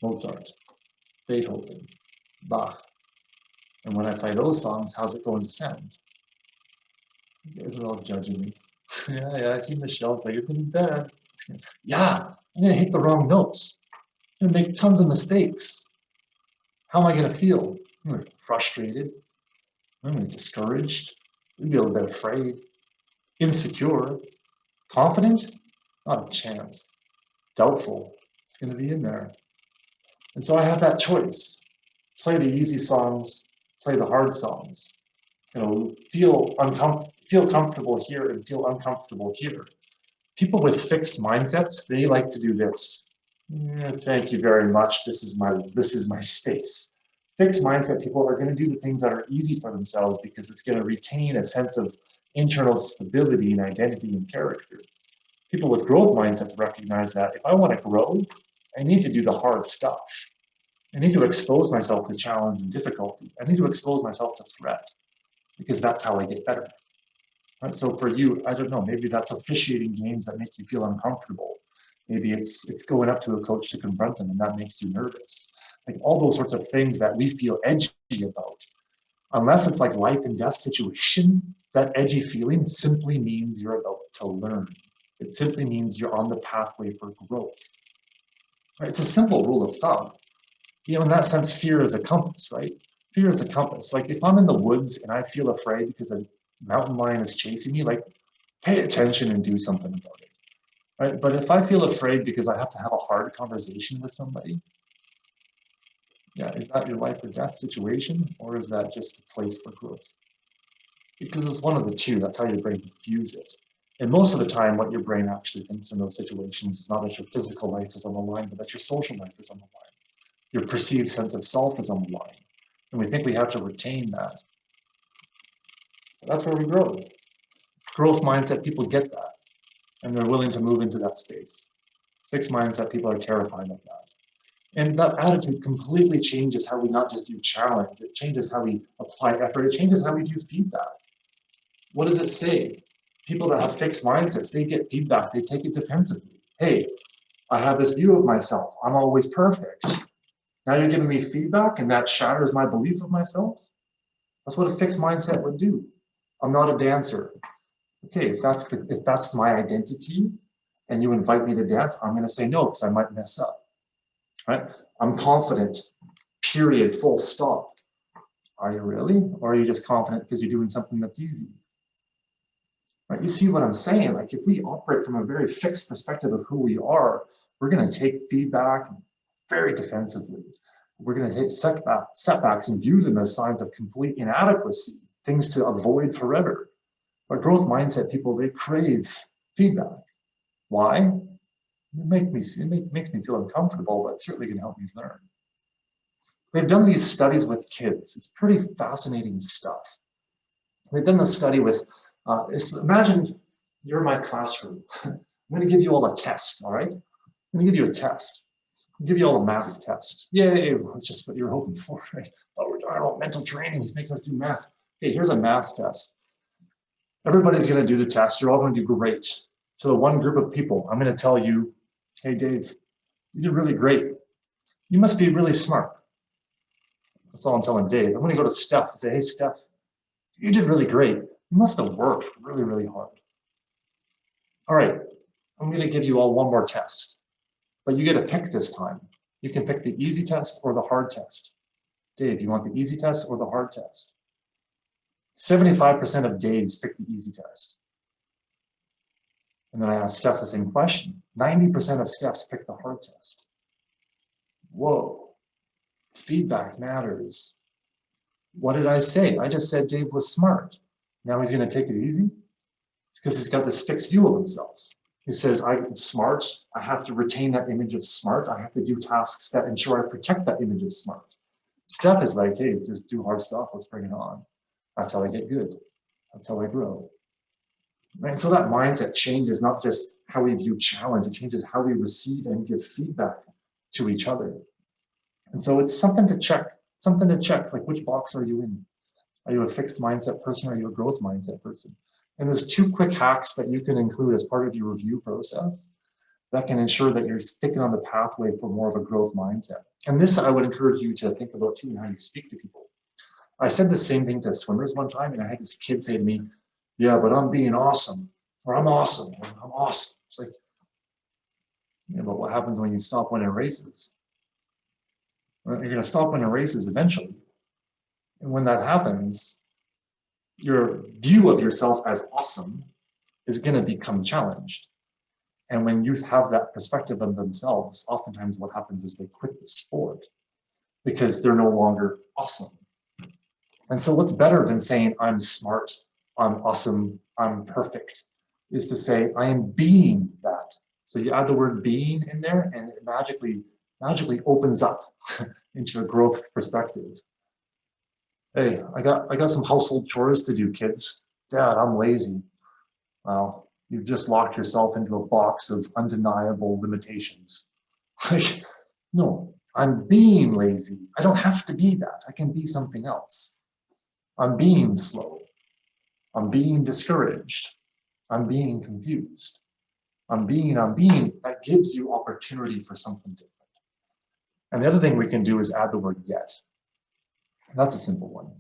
Mozart, Beethoven, Bach. And when I play those songs, how's it going to sound? You guys are all judging me. yeah, I see Michelle's like, it's gonna be bad. Yeah, I'm gonna hit the wrong notes. I'm gonna make tons of mistakes. How am I gonna feel? I'm gonna feel frustrated. I'm gonna be discouraged. Maybe a little bit afraid. Insecure. Confident? Not a chance. Doubtful. It's gonna be in there. And so I have that choice. Play the easy songs, play the hard songs. Feel comfortable here and feel uncomfortable here. People with fixed mindsets, they like to do this. Thank you very much. This is my space. Fixed mindset people are going to do the things that are easy for themselves because it's going to retain a sense of internal stability and identity and character. People with growth mindsets recognize that if I want to grow, I need to do the hard stuff. I need to expose myself to challenge and difficulty. I need to expose myself to threat because that's how I get better. Right? So for you, I don't know, maybe that's officiating games that make you feel uncomfortable. Maybe it's going up to a coach to confront them and that makes you nervous. Like all those sorts of things that we feel edgy about. Unless it's like life and death situation, that edgy feeling simply means you're about to learn. It simply means you're on the pathway for growth. Right? It's a simple rule of thumb. In that sense, fear is a compass, right? Fear is a compass. Like if I'm in the woods and I feel afraid because a mountain lion is chasing me, like pay attention and do something about it, right? But if I feel afraid because I have to have a hard conversation with somebody, yeah, is that your life or death situation? Or is that just a place for growth? Because it's one of the two, that's how your brain views it. And most of the time, what your brain actually thinks in those situations is not that your physical life is on the line, but that your social life is on the line. Your perceived sense of self is on the line. And we think we have to retain that. But that's where we grow. Growth mindset people get that, and they're willing to move into that space. Fixed mindset people are terrified of that. And that attitude completely changes how we not just do challenge, it changes how we apply effort, it changes how we do feedback. What does it say? People that have fixed mindsets, they get feedback, they take it defensively. Hey, I have this view of myself, I'm always perfect. Now you're giving me feedback and that shatters my belief of myself? That's what a fixed mindset would do. I'm not a dancer. Okay, if that's my identity and you invite me to dance, I'm gonna say no because I might mess up, right? I'm confident, period, full stop. Are you really? Or are you just confident because you're doing something that's easy? Right? You see what I'm saying? Like if we operate from a very fixed perspective of who we are, we're gonna take feedback very defensively. We're gonna take setbacks and view them as signs of complete inadequacy, things to avoid forever. But growth mindset people, they crave feedback. Why? It makes me feel uncomfortable, but it certainly can help me learn. They've done these studies with kids. It's pretty fascinating stuff. They've done the study with, imagine you're in my classroom. I'm gonna give you all a test, all right? I'm gonna give you a test. I'll give you all a math test. Yay, that's just what you're hoping for, right? Oh, we're talking about mental training, he's making us do math. Okay, here's a math test. Everybody's gonna do the test, you're all gonna do great. To the one group of people, I'm gonna tell you, hey Dave, you did really great. You must be really smart. That's all I'm telling Dave. I'm gonna go to Steph and say, hey Steph, you did really great. You must have worked really, really hard. All right, I'm gonna give you all one more test, but you get to pick this time. You can pick the easy test or the hard test. Dave, you want the easy test or the hard test? 75% of Daves pick the easy test. And then I asked Steph the same question. 90% of Stephs pick the hard test. Whoa, feedback matters. What did I say? I just said Dave was smart. Now he's gonna take it easy? It's because he's got this fixed view of himself. He says, I'm smart, I have to retain that image of smart, I have to do tasks that ensure I protect that image of smart. Steph is like, hey, just do hard stuff, let's bring it on. That's how I get good. That's how I grow. Right? So that mindset changes not just how we view challenge, it changes how we receive and give feedback to each other. And so it's something to check, like which box are you in? Are you a fixed mindset person or are you a growth mindset person? And there's 2 quick hacks that you can include as part of your review process that can ensure that you're sticking on the pathway for more of a growth mindset. And this I would encourage you to think about too in how you speak to people. I said the same thing to swimmers one time, and I had this kid say to me, yeah, but I'm being awesome, or I'm awesome, or I'm awesome. It's like, yeah, but what happens when you stop winning races? Well, you're gonna stop winning races eventually. And when that happens, your view of yourself as awesome is gonna become challenged. And when youth have that perspective of themselves, oftentimes what happens is they quit the sport because they're no longer awesome. And so what's better than saying I'm smart, I'm awesome, I'm perfect, is to say I am being that. So you add the word being in there and it magically opens up into a growth perspective. Hey, I got some household chores to do, kids. Dad, I'm lazy. Well, you've just locked yourself into a box of undeniable limitations. Like, no, I'm being lazy. I don't have to be that. I can be something else. I'm being slow. I'm being discouraged. I'm being confused. I'm being. That gives you opportunity for something different. And the other thing we can do is add the word yet. That's a simple one.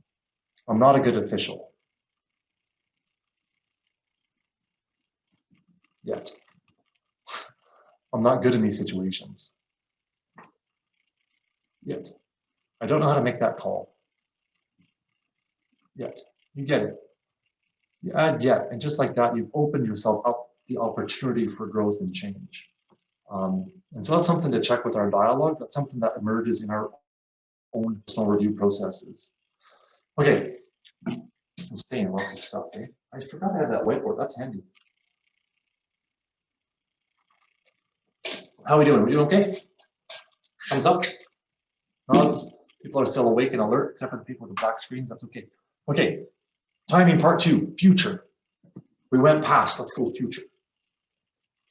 I'm not a good official. Yet. I'm not good in these situations. Yet. I don't know how to make that call. Yet. You get it. You add yet, and just like that, you've opened yourself up the opportunity for growth and change. And so that's something to check with our dialogue. That's something that emerges in our own personal review processes. Okay, I'm saying lots of stuff, eh? I forgot I had that whiteboard, that's handy. How are we doing? We doing okay? Thumbs up? Nods? People are still awake and alert, except for the people with the black screens. That's okay. Okay, timing part 2, future. We went past, let's go future.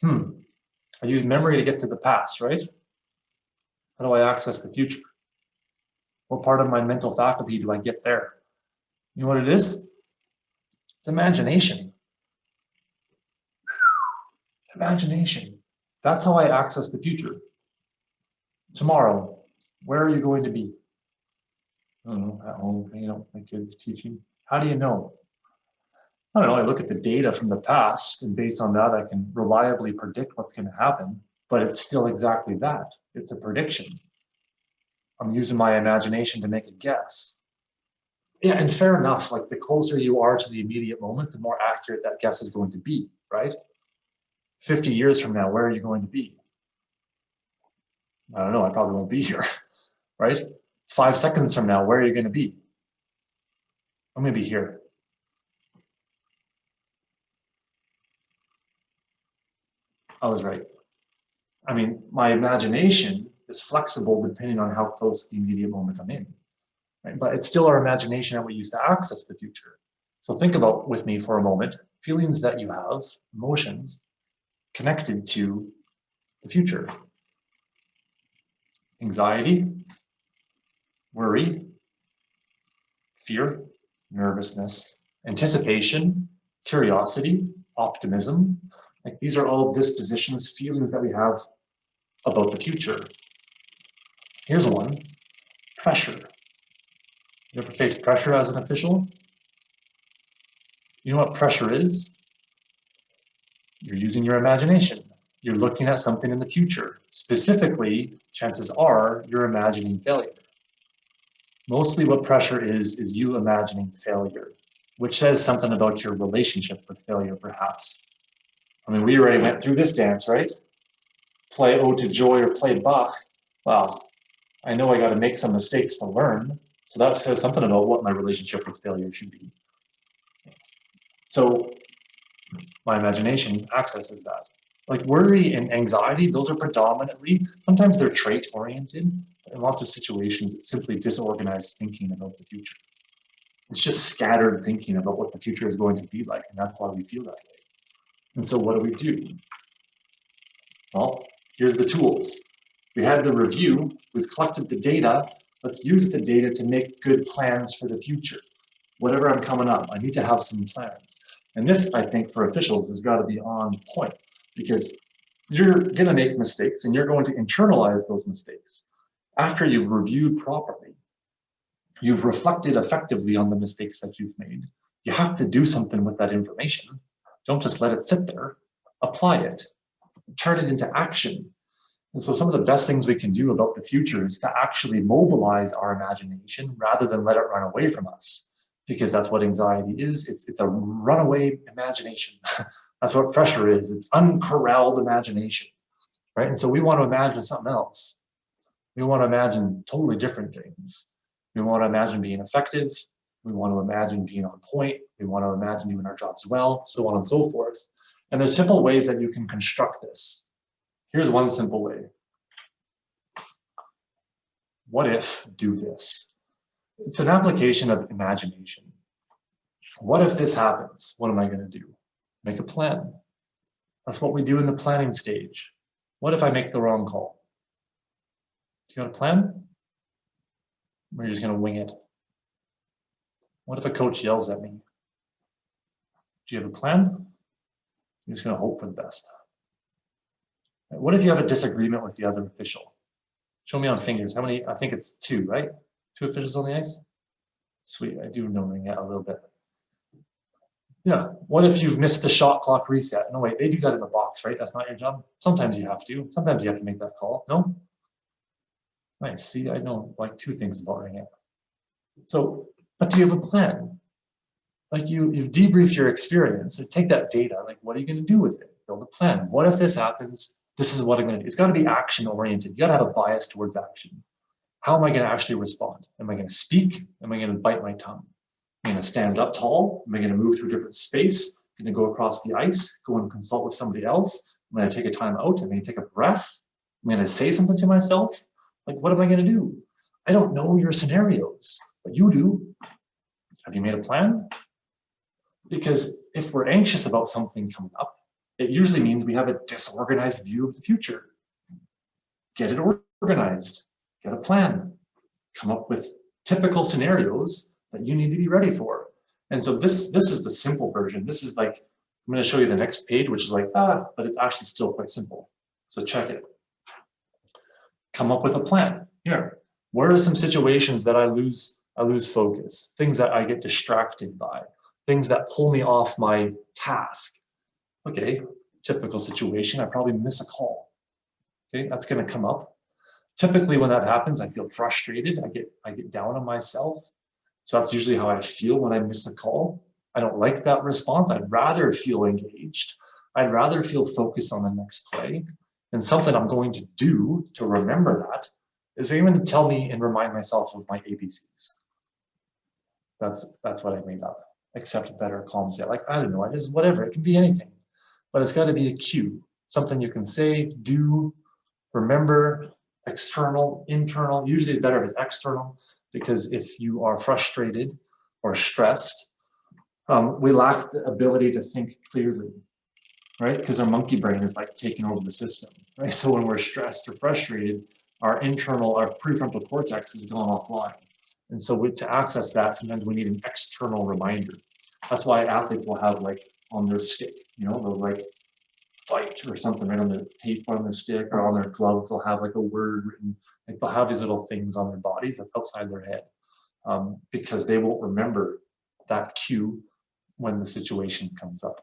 I use memory to get to the past, right? How do I access the future? What part of my mental faculty do I get there? You know what it is? It's imagination. Imagination. That's how I access the future. Tomorrow, where are you going to be? I don't know, at home, hanging out with my kids, teaching. How do you know? I don't know, I look at the data from the past, and based on that, I can reliably predict what's going to happen, but it's still exactly that. It's a prediction. I'm using my imagination to make a guess. Yeah, and fair enough, like the closer you are to the immediate moment, the more accurate that guess is going to be, right? 50 years from now, where are you going to be? I don't know, I probably won't be here, right? 5 seconds from now, where are you going to be? I'm going to be here. I was right. I mean, my imagination is flexible depending on how close to the immediate moment I'm in, right? But it's still our imagination that we use to access the future. So think about with me for a moment, feelings that you have, emotions connected to the future. Anxiety, worry, fear, nervousness, anticipation, curiosity, optimism. Like these are all dispositions, feelings that we have about the future. Here's one, pressure. You ever face pressure as an official? You know what pressure is? You're using your imagination. You're looking at something in the future. Specifically, chances are you're imagining failure. Mostly what pressure is you imagining failure, which says something about your relationship with failure, perhaps. I mean, we already went through this dance, right? Play Ode to Joy or play Bach. Well, I know I got to make some mistakes to learn. So that says something about what my relationship with failure should be. So my imagination accesses that. Like worry and anxiety, those are predominantly, sometimes they're trait oriented. In lots of situations, it's simply disorganized thinking about the future. It's just scattered thinking about what the future is going to be like, and that's why we feel that way. And so what do? Well, here's the tools. We had the review, we've collected the data, let's use the data to make good plans for the future. Whatever I'm coming up, I need to have some plans. And this, I think, for officials has got to be on point because you're going to make mistakes and you're going to internalize those mistakes. After you've reviewed properly, you've reflected effectively on the mistakes that you've made. You have to do something with that information. Don't just let it sit there. Apply it. Turn it into action. And so some of the best things we can do about the future is to actually mobilize our imagination rather than let it run away from us. Because that's what anxiety is. It's a runaway imagination. That's what pressure is. It's uncorralled imagination, right? And so we want to imagine something else. We want to imagine totally different things. We want to imagine being effective. We want to imagine being on point. We want to imagine doing our jobs well, so on and so forth. And there's simple ways that you can construct this. Here's one simple way. What if do this? It's an application of imagination. What if this happens? What am I going to do? Make a plan. That's what we do in the planning stage. What if I make the wrong call? Do you got a plan? Or are you just going to wing it? What if a coach yells at me? Do you have a plan? You're just going to hope for the best. What if you have a disagreement with the other official? Show me on fingers. How many? I think it's 2, right? 2 officials on the ice? Sweet, I do know that a little bit. Yeah, what if you've missed the shot clock reset? No, wait, they do that in the box, right? That's not your job. Sometimes you have to. Sometimes you have to make that call. No? Nice. See, I know like 2 things about ringing. So, but do you have a plan? Like you've debriefed your experience and take that data. Like, what are you going to do with it? Build a plan. What if this happens? This is what I'm going to do. It's got to be action oriented. You got to have a bias towards action. How am I going to actually respond? Am I going to speak? Am I going to bite my tongue? Am I going to stand up tall? Am I going to move to a different space? Am I going to go across the ice? Go and consult with somebody else? Am I going to take a time out? Am I going to take a breath? I'm going to say something to myself. Like, what am I going to do? I don't know your scenarios, but you do. Have you made a plan? Because if we're anxious about something coming up, it usually means we have a disorganized view of the future. Get it organized, get a plan, come up with typical scenarios that you need to be ready for. And so this is the simple version. This is like, I'm going to show you the next page, which is like, but it's actually still quite simple. So check it. Come up with a plan. Here, where are some situations that I lose focus, things that I get distracted by, things that pull me off my task. Okay, typical situation, I probably miss a call. Okay, that's going to come up. Typically when that happens, I feel frustrated. I get down on myself. So that's usually how I feel when I miss a call. I don't like that response. I'd rather feel engaged. I'd rather feel focused on the next play. And something I'm going to do to remember that is I'm going to tell me and remind myself of my ABCs. That's what I made up. Accept, better, calm, say. Like, I don't know, I just, whatever, it can be anything. But it's got to be a cue, something you can say, do, remember, external, internal. Usually it's better if it's external, because if you are frustrated or stressed, we lack the ability to think clearly, right? Because our monkey brain is like taking over the system, right? So when we're stressed or frustrated, our prefrontal cortex is going offline. And so to access that, sometimes we need an external reminder. That's why athletes will have like on their stick, they'll like fight or something right on the tape on their stick or on their glove. They'll have like a word written, like they'll have these little things on their bodies that's outside their head, because they won't remember that cue when the situation comes up.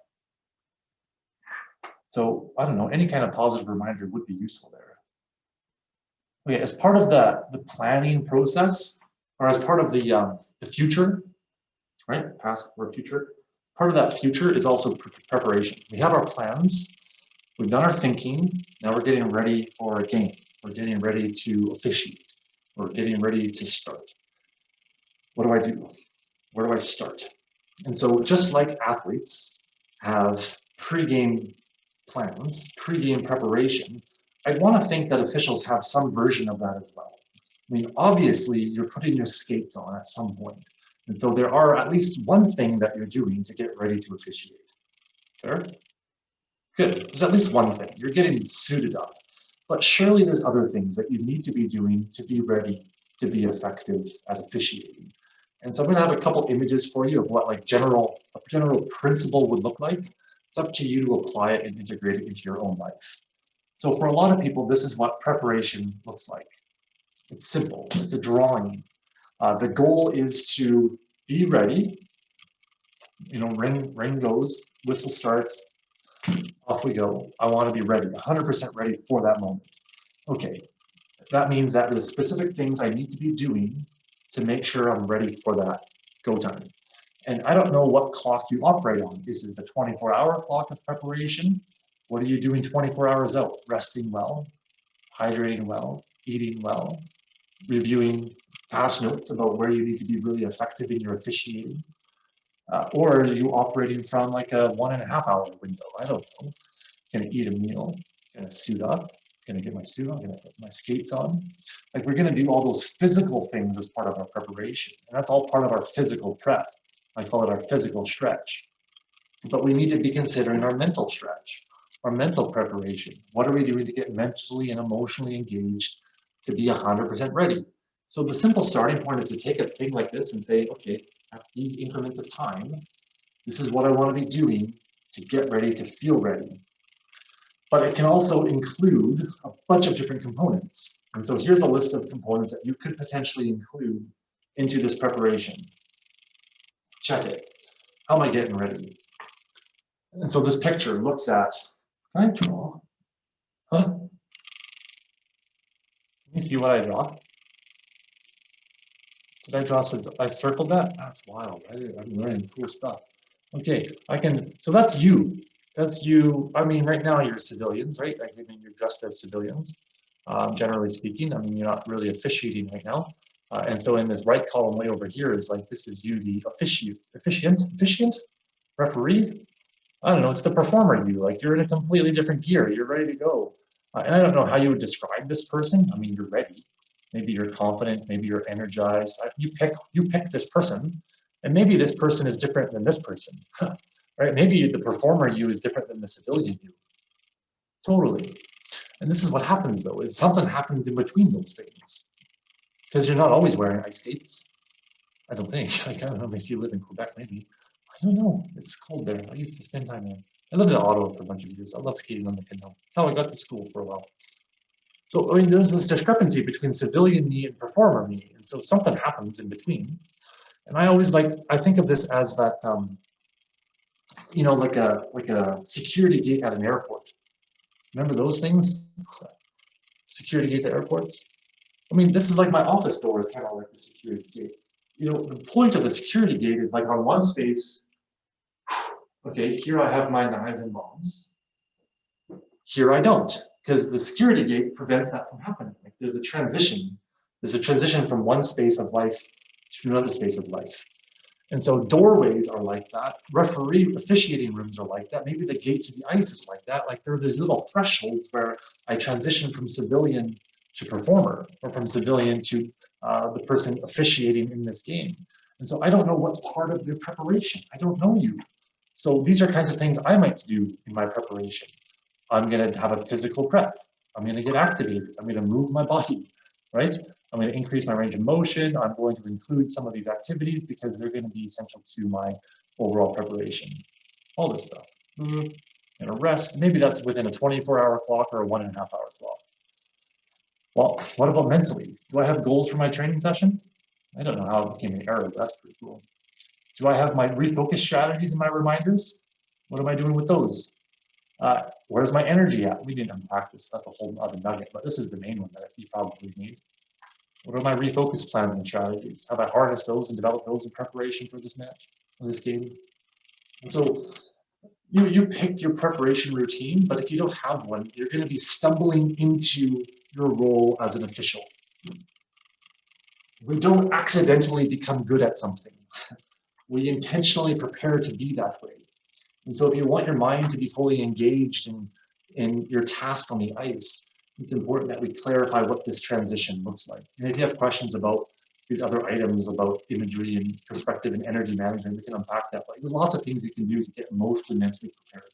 So I don't know, any kind of positive reminder would be useful there. Okay, as part of the planning process, or as part of the future, right? Past or future. Part of that future is also preparation. We have our plans, we've done our thinking, now we're getting ready for a game. We're getting ready to officiate. We're getting ready to start. What do I do? Where do I start? And so just like athletes have pre-game plans, pre-game preparation, I'd want to think that officials have some version of that as well. I mean, obviously, you're putting your skates on at some point. And so there are at least one thing that you're doing to get ready to officiate. Fair? Good. There's at least one thing. You're getting suited up. But surely there's other things that you need to be doing to be ready to be effective at officiating. And so I'm going to have a couple images for you of what like a general principle would look like. It's up to you to apply it and integrate it into your own life. So for a lot of people, this is what preparation looks like. It's simple. It's a drawing. The goal is to be ready. Ring goes, whistle starts, off we go. I want to be ready, 100% ready for that moment. Okay, that means that there's specific things I need to be doing to make sure I'm ready for that go time. And I don't know what clock you operate on. This is the 24-hour clock of preparation. What are you doing 24 hours out? Resting well, hydrating well, eating well, reviewing past notes about where you need to be really effective in your officiating. Or are you operating from like a 1.5 hour window? I don't know. Gonna eat a meal, gonna suit up, gonna get my suit on, gonna put my skates on. Like we're gonna do all those physical things as part of our preparation. And that's all part of our physical prep. I call it our physical stretch. But we need to be considering our mental stretch, our mental preparation. What are we doing to get mentally and emotionally engaged to be 100% ready? So the simple starting point is to take a thing like this and say, okay, at these increments of time, this is what I want to be doing to get ready, to feel ready. But it can also include a bunch of different components. And so here's a list of components that you could potentially include into this preparation. Check it. How am I getting ready? And so this picture looks at, can I draw? Huh? Can you see what I draw? Did I draw, I circled that? That's wild, I'm learning cool stuff. Okay, so that's you. That's you. I mean, right now you're civilians, right? I mean, you're dressed as civilians, generally speaking. I mean, you're not really officiating right now. And so in this right column way over here is like, this is you, the officiant, referee. I don't know, it's the performer you, like you're in a completely different gear. You're ready to go. And I don't know how you would describe this person. I mean, you're ready. Maybe you're confident, maybe you're energized. You pick this person, and maybe this person is different than this person, right? Maybe the performer you is different than the civilian you. Totally. And this is what happens though, is something happens in between those things. Because you're not always wearing ice skates. I don't think. Like, I don't know if you live in Quebec, maybe. I don't know. It's cold there. I used to spend time there. I lived in Ottawa for a bunch of years. I love skating on the canal. That's how I got to school for a while. So, I mean, there's this discrepancy between civilian me and performer me. And so something happens in between. And I think of this as that, you know, like a security gate at an airport. Remember those things? Security gates at airports? I mean, this is like my office door is kind of like the security gate. You know, the point of the security gate is like on one space, okay, here I have my knives and bombs. Here I don't, because the security gate prevents that from happening. Like there's a transition. There's a transition from one space of life to another space of life. And so doorways are like that. Referee officiating rooms are like that. Maybe the gate to the ice is like that. Like there are these little thresholds where I transition from civilian to performer, or from civilian to the person officiating in this game. And so I don't know what's part of your preparation. I don't know you. So these are kinds of things I might do in my preparation. I'm going to have a physical prep. I'm going to get activated. I'm going to move my body, right? I'm going to increase my range of motion. I'm going to include some of these activities because they're going to be essential to my overall preparation. All this stuff. And a rest. Maybe that's within a 24-hour clock or a 1.5-hour clock. Well, what about mentally? Do I have goals for my training session? I don't know how it became an error, but that's pretty cool. Do I have my refocus strategies and my reminders? What am I doing with those? Where's my energy at? We didn't unpack this. That's a whole other nugget, but this is the main one that you probably need. What are my refocus plans and strategies? Have I harnessed those and developed those in preparation for this match, for this game? And so you pick your preparation routine, but if you don't have one, you're going to be stumbling into your role as an official. We don't accidentally become good at something. We intentionally prepare to be that way. And so if you want your mind to be fully engaged in your task on the ice, it's important that we clarify what this transition looks like. And if you have questions about these other items about imagery and perspective and energy management, we can unpack that. Like, there's lots of things you can do to get mostly mentally prepared.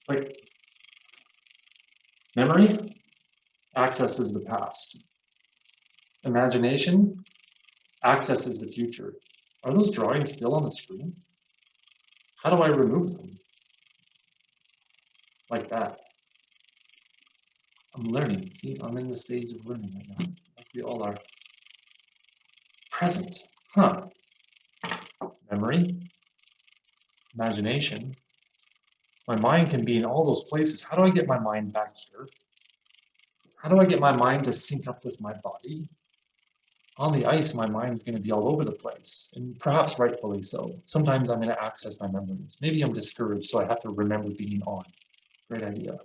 Like memory accesses the past. Imagination accesses the future. Are those drawings still on the screen? How do I remove them? Like that. I'm learning. See, I'm in the stage of learning right now, like we all are. Present. Huh. Memory. Imagination. My mind can be in all those places. How do I get my mind back here? How do I get my mind to sync up with my body? On the ice, my mind's going to be all over the place, and perhaps rightfully so. Sometimes I'm going to access my memories. Maybe I'm discouraged, so I have to remember being on. Great idea.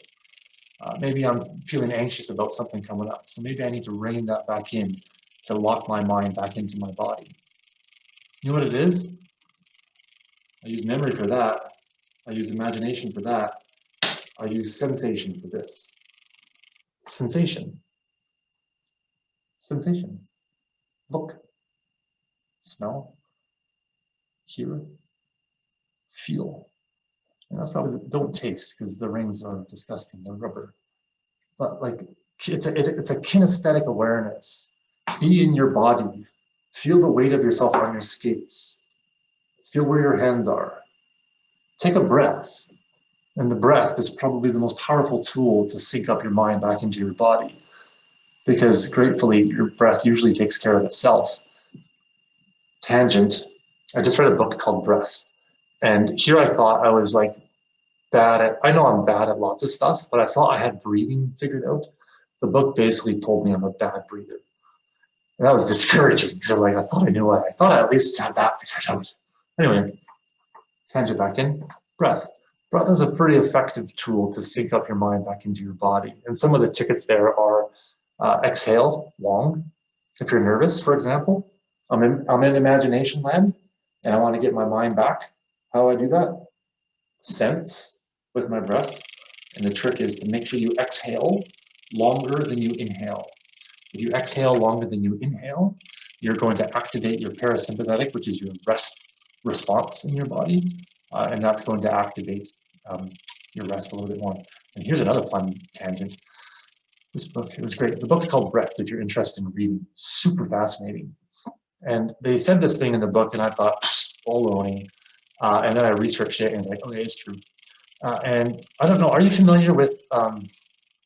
Maybe I'm feeling anxious about something coming up, so maybe I need to rein that back in to lock my mind back into my body. You know what it is? I use memory for that. I use imagination for that. I use sensation for this. Sensation. Sensation. Look, smell, hear, feel. And that's probably, don't taste because the rings are disgusting, they're rubber. But like, it's a kinesthetic awareness. Be in your body. Feel the weight of yourself on your skates. Feel where your hands are. Take a breath. And the breath is probably the most powerful tool to sync up your mind back into your body. Because gratefully, your breath usually takes care of itself. Tangent. I just read a book called Breath. And here I thought I was like bad at, I know I'm bad at lots of stuff, but I thought I had breathing figured out. The book basically told me I'm a bad breather. And that was discouraging because like, I thought I knew it. I thought I at least had that figured out. Anyway, tangent back in. Breath. Breath is a pretty effective tool to sync up your mind back into your body. And some of the tickets there are exhale long. If you're nervous, for example, I'm in imagination land and I want to get my mind back. How do I do that? Sense with my breath. And the trick is to make sure you exhale longer than you inhale. If you exhale longer than you inhale, you're going to activate your parasympathetic, which is your rest response in your body, and that's going to activate your rest a little bit more. And here's another fun tangent. This book, it was great. The book's called Breath, if you're interested in reading. Super fascinating. And they said this thing in the book, and I thought, baloney. And then I researched it, and it's like, okay, it's true. And I don't know, are you familiar with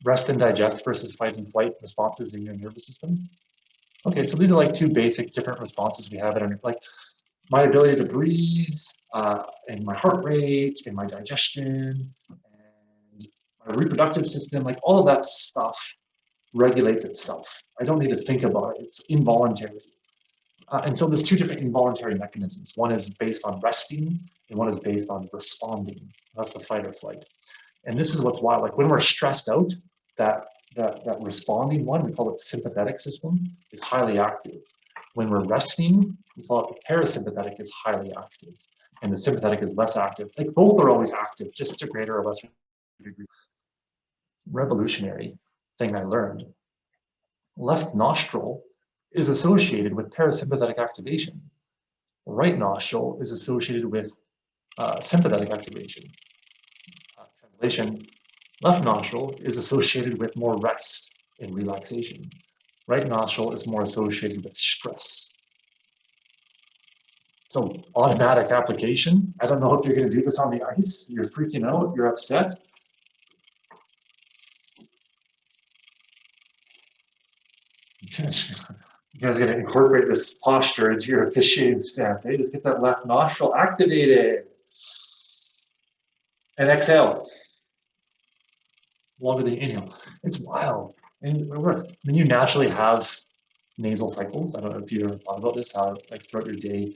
rest and digest versus fight and flight responses in your nervous system? Okay, so these are like two basic different responses we have in our, like my ability to breathe, and my heart rate, and my digestion, and my reproductive system, like all of that stuff regulates itself. I don't need to think about it, it's involuntary. And so there's two different involuntary mechanisms. One is based on resting, and one is based on responding. That's the fight or flight. And this is what's wild. Like when we're stressed out, that responding one, we call it the sympathetic system, is highly active. When we're resting, we call it the parasympathetic is highly active, and the sympathetic is less active. Like both are always active, just to greater or lesser degree. Revolutionary thing I learned. Left nostril is associated with parasympathetic activation. Right nostril is associated with sympathetic activation. Translation, left nostril is associated with more rest and relaxation. Right nostril is more associated with stress. So automatic application, I don't know if you're going to do this on the ice, you're freaking out, you're upset. You guys are going to incorporate this posture into your officiating stance. Hey, just get that left nostril activated. And exhale. Longer than you inhale. It's wild. And when you naturally have nasal cycles, I don't know if you ever thought about this, how like throughout your day,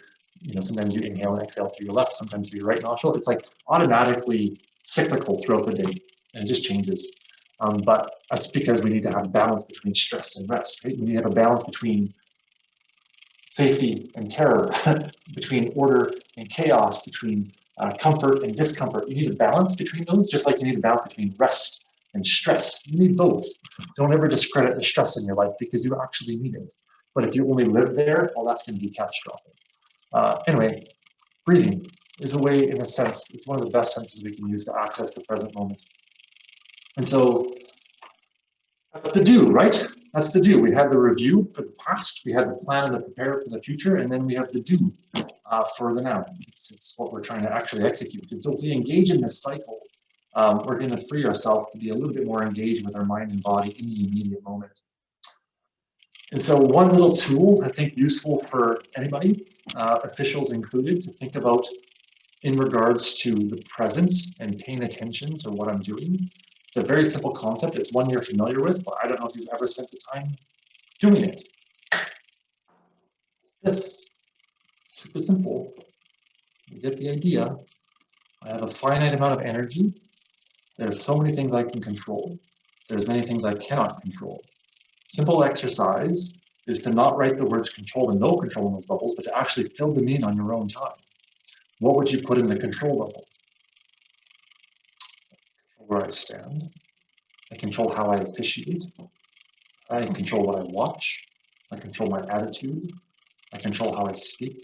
you know, sometimes you inhale and exhale through your left, sometimes through your right nostril. It's like automatically cyclical throughout the day, and it just changes. But that's because we need to have a balance between stress and rest, right? We need to have a balance between safety and terror, between order and chaos, between comfort and discomfort. You need a balance between those, just like you need a balance between rest and stress. You need both. Don't ever discredit the stress in your life because you actually need it. But if you only live there, well, that's going to be catastrophic. Anyway, breathing is a way, in a sense, it's one of the best senses we can use to access the present moment. And so that's the do, right? That's the do. We had the review for the past, we had the plan and the prepare for the future, and then we have the do for the now. It's what we're trying to actually execute. And so if we engage in this cycle, we're going to free ourselves to be a little bit more engaged with our mind and body in the immediate moment. And so one little tool I think useful for anybody, officials included, to think about in regards to the present and paying attention to what I'm doing. It's a very simple concept. It's one you're familiar with, but I don't know if you've ever spent the time doing it. This, super simple. You get the idea. I have a finite amount of energy. There's so many things I can control. There's many things I cannot control. Simple exercise is to not write the words control and no control in those bubbles, but to actually fill them in on your own time. What would you put in the control bubble? Where I stand. I control how I officiate. I control what I watch. I control my attitude. I control how I speak.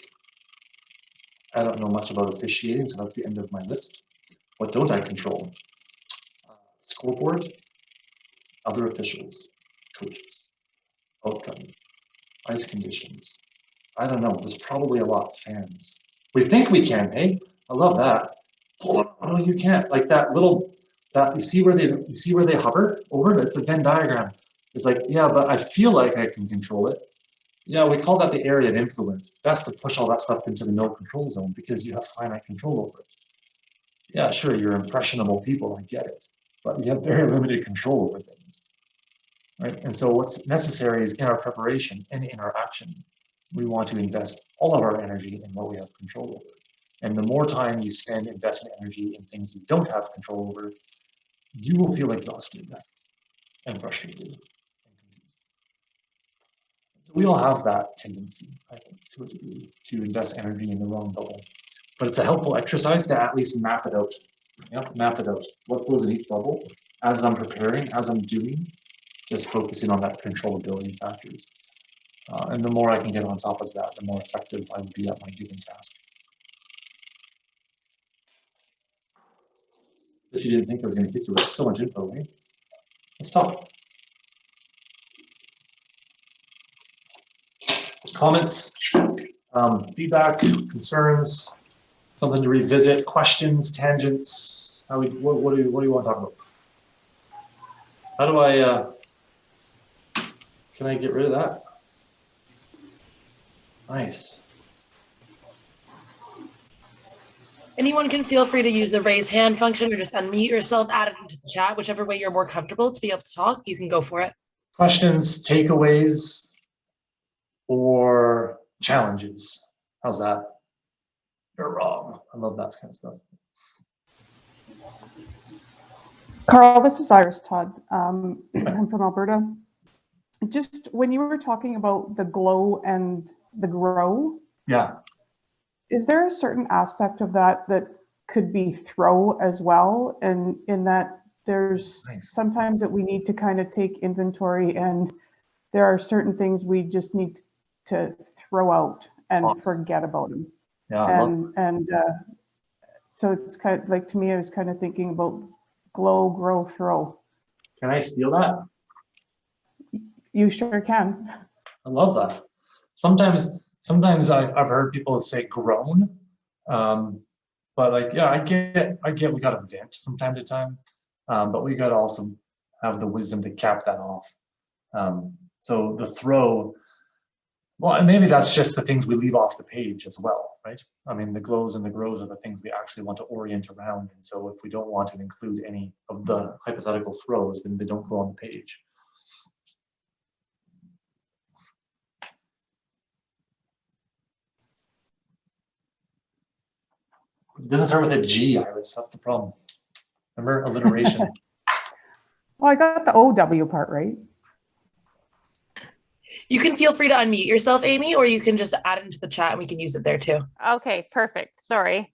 I don't know much about officiating, so that's the end of my list. What don't I control? Scoreboard, other officials, coaches, outcome, ice conditions. I don't know, there's probably a lot. Fans. We think we can, hey? I love that. Oh, no, you can't. Like that little, that you see where they hover over? That's a Venn diagram. It's like, yeah, but I feel like I can control it. Yeah, we call that the area of influence. It's best to push all that stuff into the no control zone because you have finite control over it. Yeah, sure, you're impressionable people, I get it, but you have very limited control over things, right? And so what's necessary is in our preparation and in our action, we want to invest all of our energy in what we have control over. And the more time you spend investing energy in things you don't have control over, you will feel exhausted and frustrated. So we all have that tendency, I think, to a degree, to invest energy in the wrong bubble. But it's a helpful exercise to at least map it out Yep, map it out. What goes in each bubble as I'm preparing, as I'm doing, just focusing on that controllability factors. And the more I can get on top of that, the more effective I will be at my given task. But you didn't think I was going to hit you with so much info, right? Let's talk. Comments, feedback, concerns, something to revisit, questions, tangents. What do you want to talk about? How do I, can I get rid of that? Nice. Anyone can feel free to use the raise hand function or just unmute yourself, add it into the chat, whichever way you're more comfortable to be able to talk, you can go for it. Questions, takeaways, or challenges. How's that? You're wrong. I love that kind of stuff. Carl, this is Iris Todd. I'm from Alberta. Just when you were talking about the glow and the grow, Yeah. is there a certain aspect of that that could be throw as well? And in that there's sometimes that we need to kind of take inventory, and there are certain things we just need to throw out and forget about them. Yeah. So it's kind of like, to me, I was kind of thinking about glow, grow, throw. Can I steal that? You sure can. I love that. Sometimes I've heard people say grown, but like, yeah, I get we got to vent from time to time, but we got to also have the wisdom to cap that off. So the throw, well, and maybe that's just the things we leave off the page as well, right? I mean, the glows and the grows are the things we actually want to orient around. And so if we don't want to include any of the hypothetical throws, then they don't go on the page. It doesn't start with a G, Iris. That's the problem. Remember, alliteration. Well, I got the OW part right. You can feel free to unmute yourself, Amy, or you can just add it into the chat and we can use it there too. Okay, perfect. Sorry.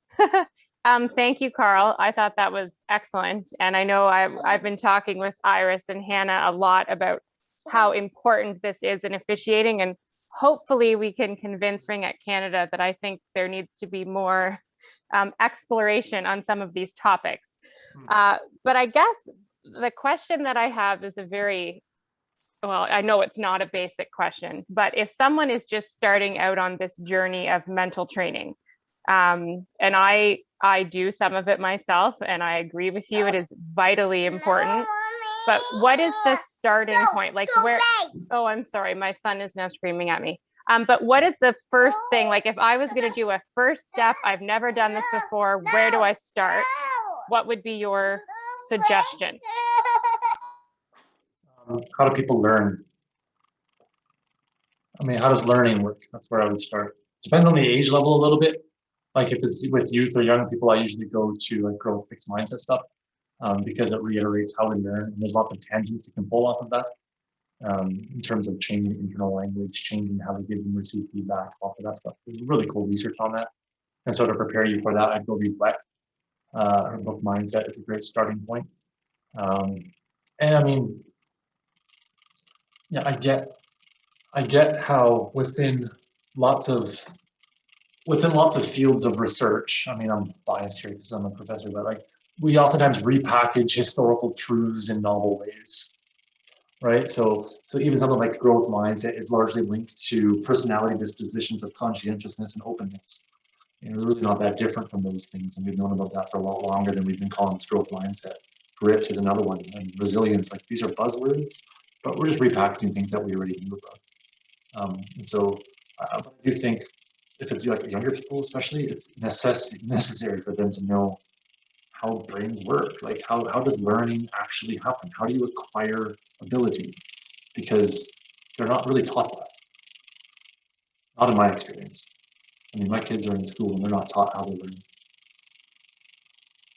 Thank you, Carl. I thought that was excellent. And I know I've been talking with Iris and Hannah a lot about how important this is in officiating, and hopefully we can convince Ring at Canada that I think there needs to be more exploration on some of these topics. But I guess the question that I have is well, I know it's not a basic question, but if someone is just starting out on this journey of mental training, and I do some of it myself, and I agree with you, it is vitally important. But what is the starting point? Like where, oh, I'm sorry, my son is now screaming at me. But what is the first thing? Like if I was going to do a first step, I've never done this before, where do I start? What would be your suggestion? How do people learn? I mean, how does learning work? That's where I would start. Depends on the age level a little bit. Like if it's with youth or young people, I usually go to like growth fixed mindset stuff because it reiterates how we learn. And there's lots of tangents you can pull off of that in terms of changing internal language, changing how we give and receive feedback, off of that stuff. There's really cool research on that. And so to prepare you for that, I'd go read Weck. Her book Mindset is a great starting point. And I mean, yeah, I get how within lots of fields of research, I mean, I'm biased here because I'm a professor, but like we oftentimes repackage historical truths in novel ways, right? So even something like growth mindset is largely linked to personality dispositions of conscientiousness and openness. And it's really not that different from those things, and we've known about that for a lot longer than we've been calling this growth mindset. Grit is another one, and resilience. Like these are buzzwords, but we're just repackaging things that we already knew about. And so I do think if it's like younger people, especially, it's necessary for them to know how brains work. Like how does learning actually happen? How do you acquire ability? Because they're not really taught that. Not in my experience. I mean, my kids are in school and they're not taught how to learn.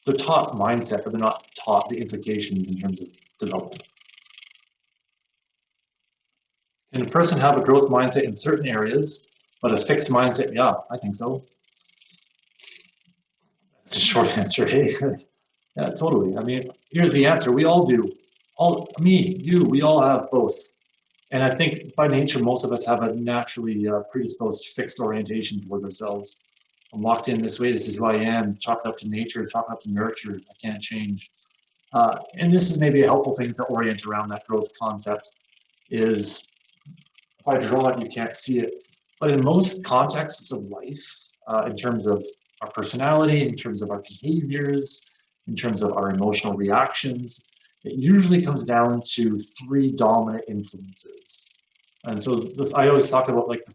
They're taught mindset, but they're not taught the implications in terms of development. Can a person have a growth mindset in certain areas, but a fixed mindset? Yeah, I think so. That's a short answer, hey? Yeah, totally. I mean, here's the answer. We all do. We all have both. And I think by nature, most of us have a naturally predisposed fixed orientation toward ourselves. I'm locked in this way. This is who I am. Chalk it up to nature, chalk it up to nurture. I can't change. And this is maybe a helpful thing to orient around that growth concept is if I draw it, you can't see it. But in most contexts of life, in terms of our personality, in terms of our behaviors, in terms of our emotional reactions, it usually comes down to three dominant influences. And so I always talk about like the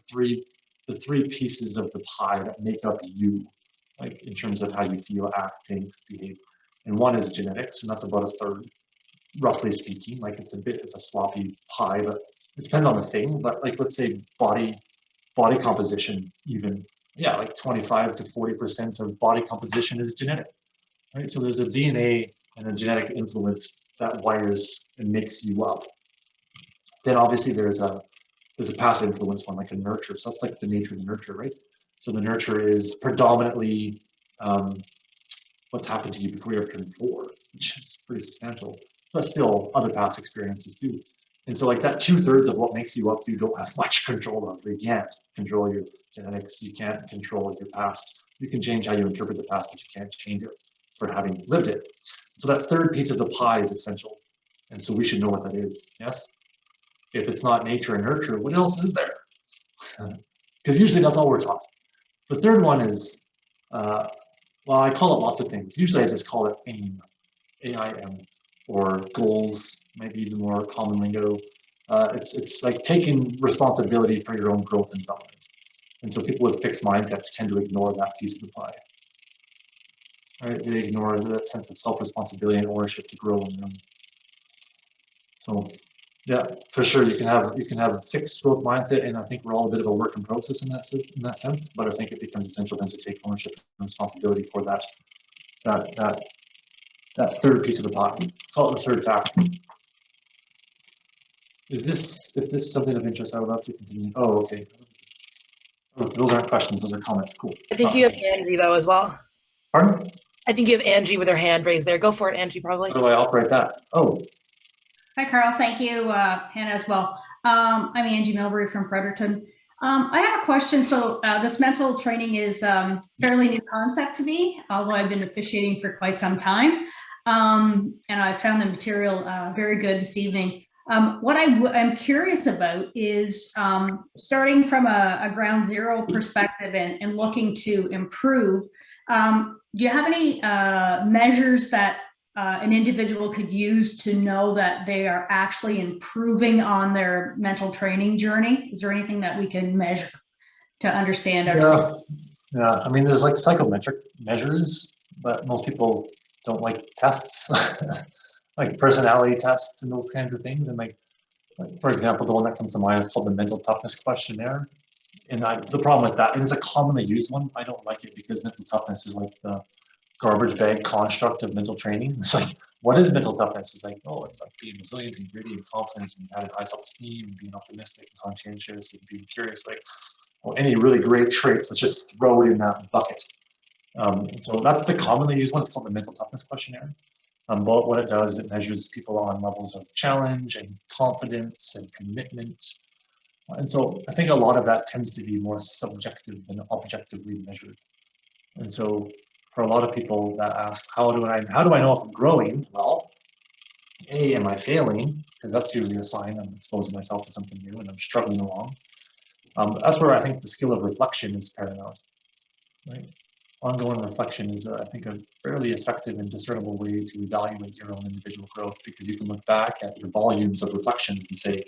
three pieces of the pie that make up you, like in terms of how you feel, act, think, behave. And one is genetics, and that's about a third, roughly speaking. Like it's a bit of a sloppy pie, but it depends on the thing. But like let's say body composition, even, yeah, like 25 to 40% of body composition is genetic, right? So there's a DNA and a genetic influence that wires and makes you up. Then obviously there's a past influence one, like a nurture. So that's like the nature of the nurture, right? So the nurture is predominantly what's happened to you before you ever turned 4, which is pretty substantial, but still other past experiences too. And so like that 2/3 of what makes you up, you don't have much control of. You can't control your genetics. You can't control your past. You can change how you interpret the past, but you can't change it for having lived it. So that third piece of the pie is essential. And so we should know what that is, yes? If it's not nature and nurture, what else is there? Because usually that's all we're taught. The third one is, well, I call it lots of things. Usually I just call it AIM, A-I-M, or goals, might be the more common lingo. It's like taking responsibility for your own growth and development. And so people with fixed mindsets tend to ignore that piece of the pie. Right? They ignore the sense of self-responsibility and ownership to grow in them. So yeah, for sure, you can have a fixed growth mindset, and I think we're all a bit of a work in process in that sense. But I think it becomes essential then to take ownership and responsibility for that third piece of the pie. Call it the third factor. If this is something of interest, I would love to continue. Oh, okay. Oh, those aren't questions; those are comments. Cool. I think you have Angie though as well. Pardon? I think you have Angie with her hand raised there. Go for it, Angie, probably. How do I operate that? Oh. Hi, Carl. Thank you, Hannah, as well. I'm Angie Milbury from Fredericton. I have a question. So this mental training is fairly new concept to me, although I've been officiating for quite some time. And I found the material very good this evening. What I'm curious about is starting from a ground zero perspective and looking to improve. Do you have any measures that an individual could use to know that they are actually improving on their mental training journey? Is there anything that we can measure to understand ourselves? Yeah, I mean, there's like psychometric measures, but most people don't like tests, like personality tests and those kinds of things. And like for example, the one that comes to mind is called the mental toughness questionnaire. And the problem with that, and it's a commonly used one, I don't like it because mental toughness is like the garbage bag construct of mental training. It's like, what is mental toughness? It's like, oh, it's like being resilient and gritty and confident and having high self-esteem and being optimistic and conscientious and being curious. Like, well, any really great traits, let's just throw it in that bucket. So that's the commonly used one. It's called the mental toughness questionnaire. But what it does, it measures people on levels of challenge and confidence and commitment. And so I think a lot of that tends to be more subjective than objectively measured. And so for a lot of people that ask, how do I know if I'm growing? Well, A, am I failing? Because that's usually a sign I'm exposing myself to something new and I'm struggling along. That's where I think the skill of reflection is paramount, right? Ongoing reflection is, I think, a fairly effective and discernible way to evaluate your own individual growth, because you can look back at your volumes of reflections and say,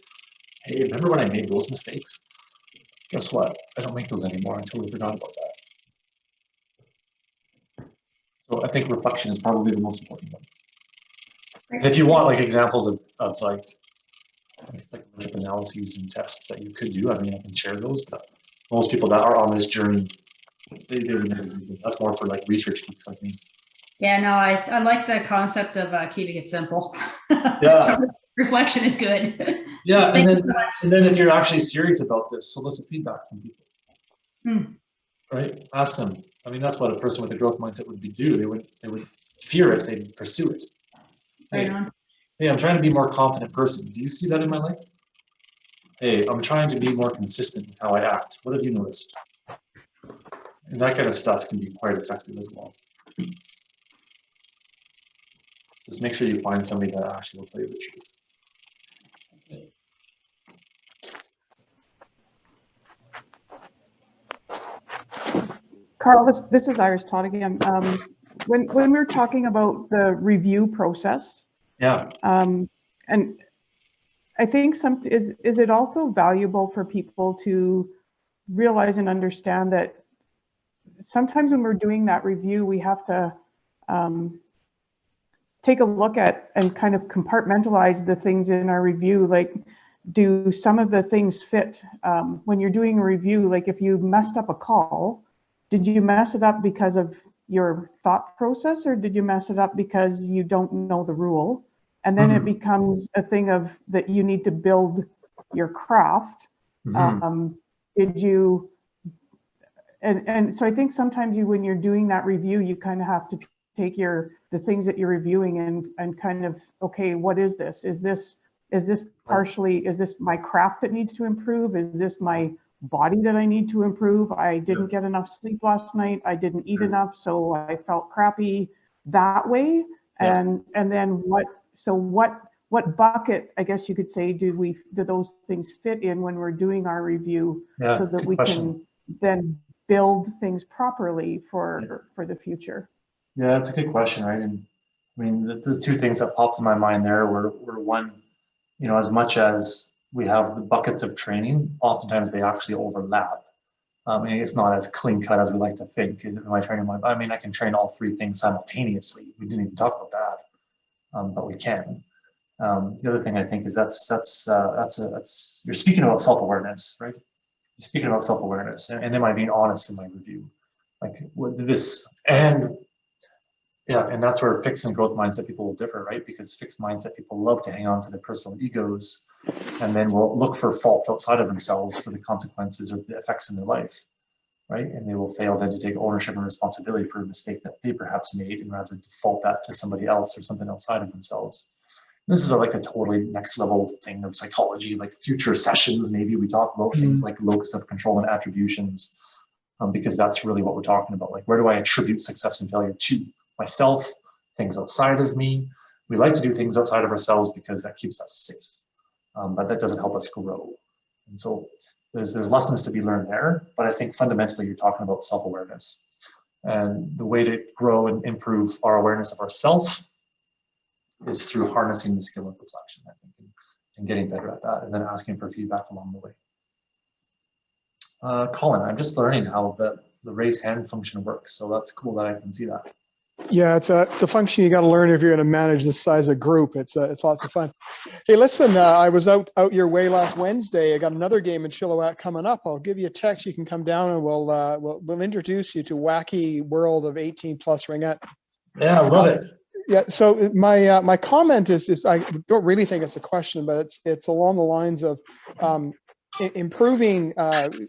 hey, remember when I made those mistakes? Guess what? I don't make those anymore. I totally forgot about that. So I think reflection is probably the most important one. And if you want like examples of like psychometric analyses and tests that you could do, I mean, I can share those, but most people that are on this journey, they would never do that. That's more for like research geeks like me. Yeah, no, I like the concept of keeping it simple. Yeah. So reflection is good. Yeah, and then if you're actually serious about this, solicit feedback from people. Right? Ask them. I mean, that's what a person with a growth mindset would do. They would fear it, they pursue it. Right on. Hey, I'm trying to be a more confident person. Do you see that in my life? Hey, I'm trying to be more consistent with how I act. What have you noticed? And that kind of stuff can be quite effective as well. Just make sure you find somebody that actually will tell you the truth. Carl, this is Iris Todd again. When we were talking about the review process, Yeah. and I think is it also valuable for people to realize and understand that sometimes when we're doing that review, we have to take a look at and kind of compartmentalize the things in our review. Like, do some of the things fit? When you're doing a review, like if you messed up a call, did you mess it up because of your thought process, or did you mess it up because you don't know the rule? And then it becomes a thing of that you need to build your craft. Did you, and so I think sometimes when you're doing that review, you kind of have to take the things that you're reviewing and kind of, okay, what is this? Is this partially, is this my craft that needs to improve? Is this my body that I need to improve? I didn't get enough sleep last night. I didn't eat enough, so I felt crappy that way. And then what bucket, I guess you could say, do those things fit in when we're doing our review, so that we can then build things properly for the future? Yeah, that's a good question, right? And I mean, the two things that popped in my mind there were one, you know, as much as we have the buckets of training, oftentimes they actually overlap. And it's not as clean cut as we like to think. Am I training I mean, I can train all three things simultaneously. We didn't even talk about that, but we can. The other thing I think is that's you're speaking about self-awareness, right? You're speaking about self-awareness, and am I being honest in my review? Like this, and yeah, and that's where fixed and growth mindset people will differ, right? Because fixed mindset people love to hang on to their personal egos, and then will look for faults outside of themselves for the consequences or the effects in their life, right? And they will fail then to take ownership and responsibility for a mistake that they perhaps made, and rather default that to somebody else or something outside of themselves. This is like a totally next level thing of psychology, like future sessions, maybe we talk about things like locus of control and attributions, because that's really what we're talking about. Like, where do I attribute success and failure to? Myself, things outside of me. We like to do things outside of ourselves because that keeps us safe, but that doesn't help us grow. And so there's lessons to be learned there, but I think fundamentally you're talking about self-awareness. And the way to grow and improve our awareness of ourself is through harnessing the skill of reflection, I think, and getting better at that, and then asking for feedback along the way. Colin, I'm just learning how the raise hand function works, so that's cool that I can see that. Yeah, it's a function you got to learn if you're going to manage this size of group. It's lots of fun. Hey, listen, I was out your way last Wednesday. I got another game in Chilliwack coming up. I'll give you a text. You can come down and we'll introduce you to Wacky World of 18+ Ringette. Yeah, I love it. Yeah. So my comment is I don't really think it's a question, but it's along the lines of improving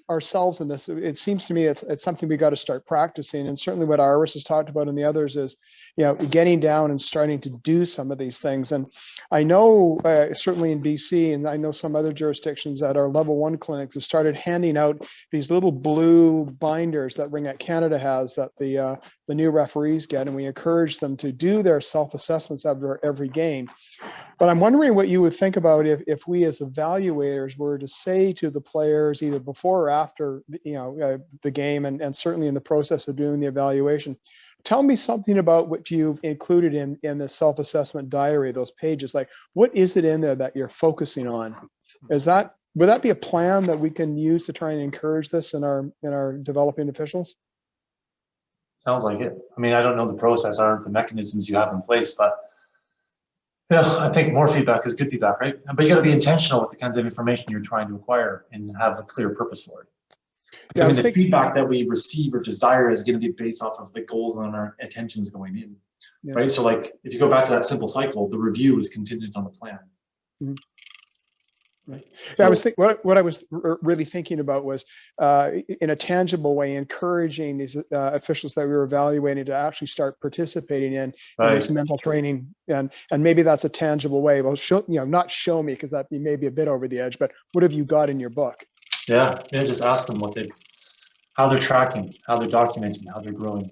ourselves in this. It seems to me it's something we got to start practicing, and certainly what Iris has talked about and the others is, you know, getting down and starting to do some of these things. And I know certainly in BC, and I know some other jurisdictions at our level 1 clinics have started handing out these little blue binders that Ringette Canada has that the new referees get, and we encourage them to do their self-assessments after every game. But I'm wondering what you would think about if we as evaluators were to say to the players either before or after, you know, the game, and certainly in the process of doing the evaluation, tell me something about what you've included in the self-assessment diary, those pages. Like, what is it in there that you're focusing on? Would that be a plan that we can use to try and encourage this in our developing officials? Sounds like it. I mean, I don't know the process or the mechanisms you have in place, but yeah, I think more feedback is good feedback, right? But you got to be intentional with the kinds of information you're trying to acquire and have a clear purpose for it. Yeah, I mean, the feedback that we receive or desire is going to be based off of the goals and our intentions going in, right? So like, if you go back to that simple cycle, the review is contingent on the plan. Yeah, I was thinking what I was really thinking about was in a tangible way, encouraging these officials that we were evaluating to actually start participating in this mental training, and maybe that's a tangible way. Well, not show me, because that may be a bit over the edge, but what have you got in your book? Yeah, just ask them how they're tracking, how they're documenting, how they're growing.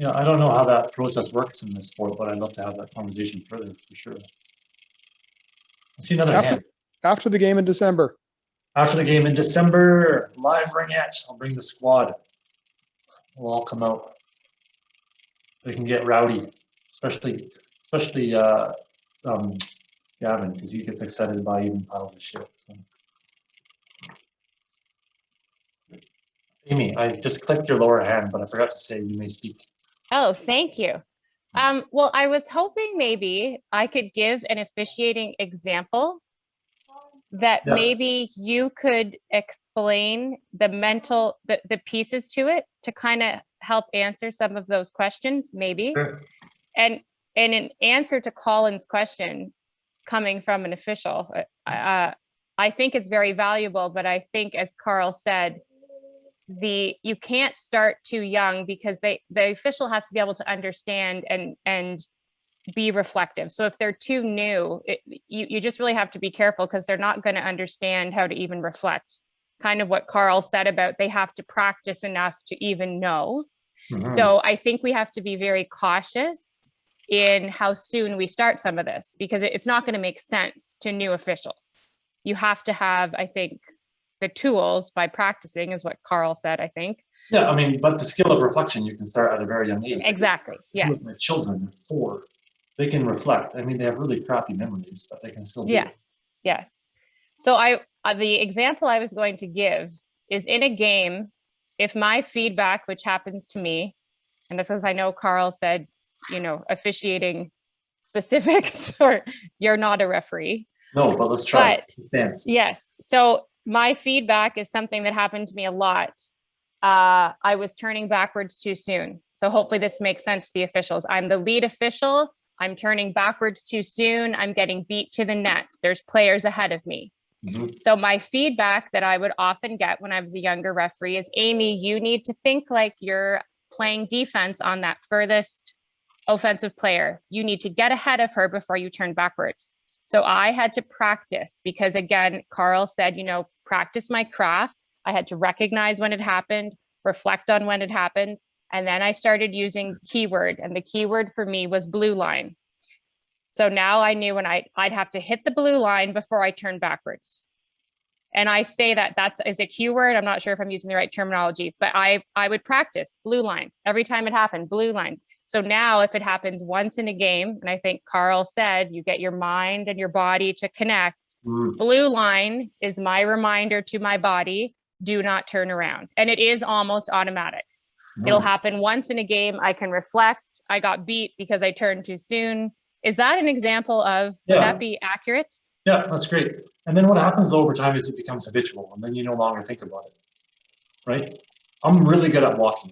I don't know how that process works in this sport, but I'd love to have that conversation further for sure. I see another hand. After the game in December. After the game in December, live ringette. I'll bring the squad. We'll all come out. They can get rowdy, especially Gavin, because he gets excited by even piles of shit. So. Amy, I just clicked your lower hand, but I forgot to say you may speak. Oh, thank you. Well, I was hoping maybe I could give an officiating example that maybe you could explain the pieces to it to kind of help answer some of those questions, maybe. Sure. And in answer to Colin's question, coming from an official, I think it's very valuable, but I think, as Carl said, you can't start too young, because the official has to be able to understand and be reflective. So if they're too new, you just really have to be careful, because they're not going to understand how to even reflect. Kind of what Carl said about they have to practice enough to even know. Mm-hmm. So I think we have to be very cautious in how soon we start some of this, because it's not going to make sense to new officials. You have to have, I think, the tools by practicing, is what Carl said, I think. Yeah, I mean, but the skill of reflection, you can start at a very young age. Exactly, yes. My children are 4. They can reflect. I mean, they have really crappy memories, but they can still do it. Yes. So the example I was going to give is, in a game, if my feedback, which happens to me, and this is, I know Carl said, officiating specifics, or you're not a referee. No, but let's try this dance. Yes. So my feedback is something that happened to me a lot. I was turning backwards too soon. So hopefully this makes sense to the officials. I'm the lead official. I'm turning backwards too soon. I'm getting beat to the net. There's players ahead of me. Mm-hmm. So my feedback that I would often get when I was a younger referee is, Amy, you need to think like you're playing defense on that furthest offensive player. You need to get ahead of her before you turn backwards. So I had to practice, because again, Carl said, practice my craft. I had to recognize when it happened, reflect on when it happened. And then I started using keyword, and the keyword for me was blue line. So now I knew when I'd have to hit the blue line before I turned backwards. And I say that's a keyword. I'm not sure if I'm using the right terminology, but I would practice blue line every time it happened, blue line. So now if it happens once in a game, and I think Carl said, you get your mind and your body to connect, blue line is my reminder to my body, do not turn around. And it is almost automatic. It'll happen once in a game. I can reflect. I got beat because I turned too soon. Is that an example of, would that be accurate? Yeah, that's great. And then what happens over time is it becomes habitual, and then you no longer think about it, right? I'm really good at walking.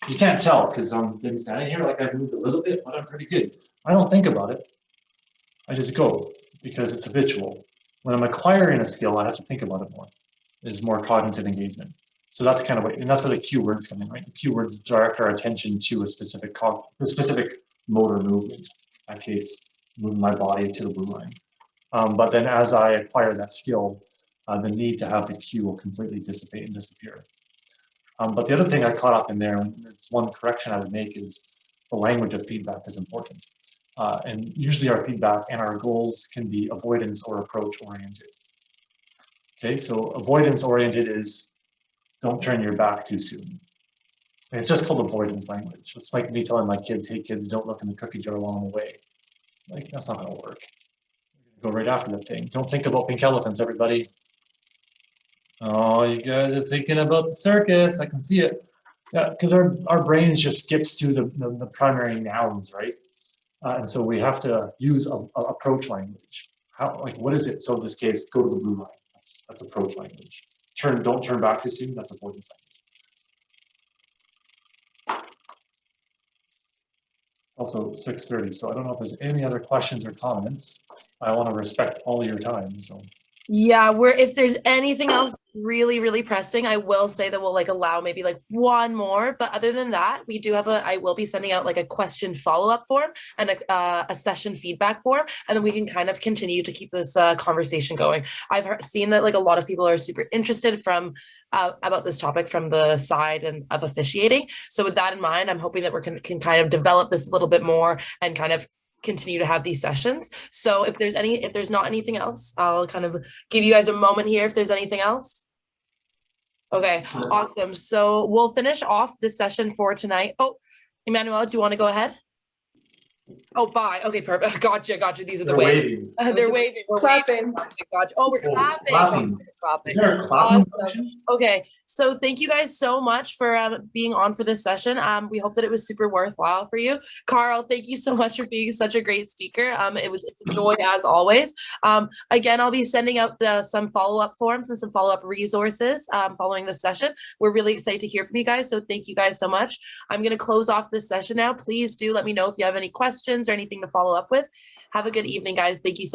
You can't tell, because I've been standing here like I've moved a little bit, but I'm pretty good. I don't think about it. I just go, because it's habitual. When I'm acquiring a skill, I have to think about it more. There's more cognitive engagement. So that's kind of what, and that's where the keywords come in, right? The keywords direct our attention to a specific motor movement. In that case, moving my body to the blue line. But then as I acquire that skill, the need to have the cue will completely dissipate and disappear. But the other thing I caught up in there, and it's one correction I would make, is the language of feedback is important. And usually our feedback and our goals can be avoidance or approach oriented. Okay, so avoidance oriented is don't turn your back too soon. And it's just called avoidance language. It's like me telling my kids, hey kids, don't look in the cookie jar while I'm away. Like, that's not gonna work. Go right after that thing. Don't think about pink elephants, everybody. Oh, you guys are thinking about the circus. I can see it. Yeah, because our brains just skips to the primary nouns, right? And so we have to use a approach language. What is it? So in this case, go to the blue line. That's approach language. Don't turn back too soon. That's avoidance language. Also 6:30, so I don't know if there's any other questions or comments. I want to respect all your time, so. Yeah, if there's anything else really, really pressing, I will say that we'll like allow maybe like one more. But other than that, we do have I will be sending out like a question follow-up form and a session feedback form, and then we can kind of continue to keep this conversation going. Seen that like a lot of people are super interested from about this topic from the side and of officiating. So with that in mind, I'm hoping that we can kind of develop this a little bit more and kind of continue to have these sessions. So if there's not anything else, I'll kind of give you guys a moment here if there's anything else. Okay, awesome. So we'll finish off this session for tonight. Oh, Emmanuel, do you want to go ahead? Oh, bye. Okay, perfect. Gotcha. These are the They're waves. waving. They're waving. We're Clapping. Gotcha. Oh, we're Oh, clapping. clapping. We're clapping. Is there a clapping Awesome. function? Okay, so thank you guys so much for being on for this session. We hope that it was super worthwhile for you. Carl, thank you so much for being such a great speaker. It's a joy as always. Again, I'll be sending out some follow-up forms and some follow-up resources following this session. We're really excited to hear from you guys, so thank you guys so much. I'm going to close off this session now. Please do let me know if you have any questions or anything to follow up with. Have a good evening, guys. Thank you so much.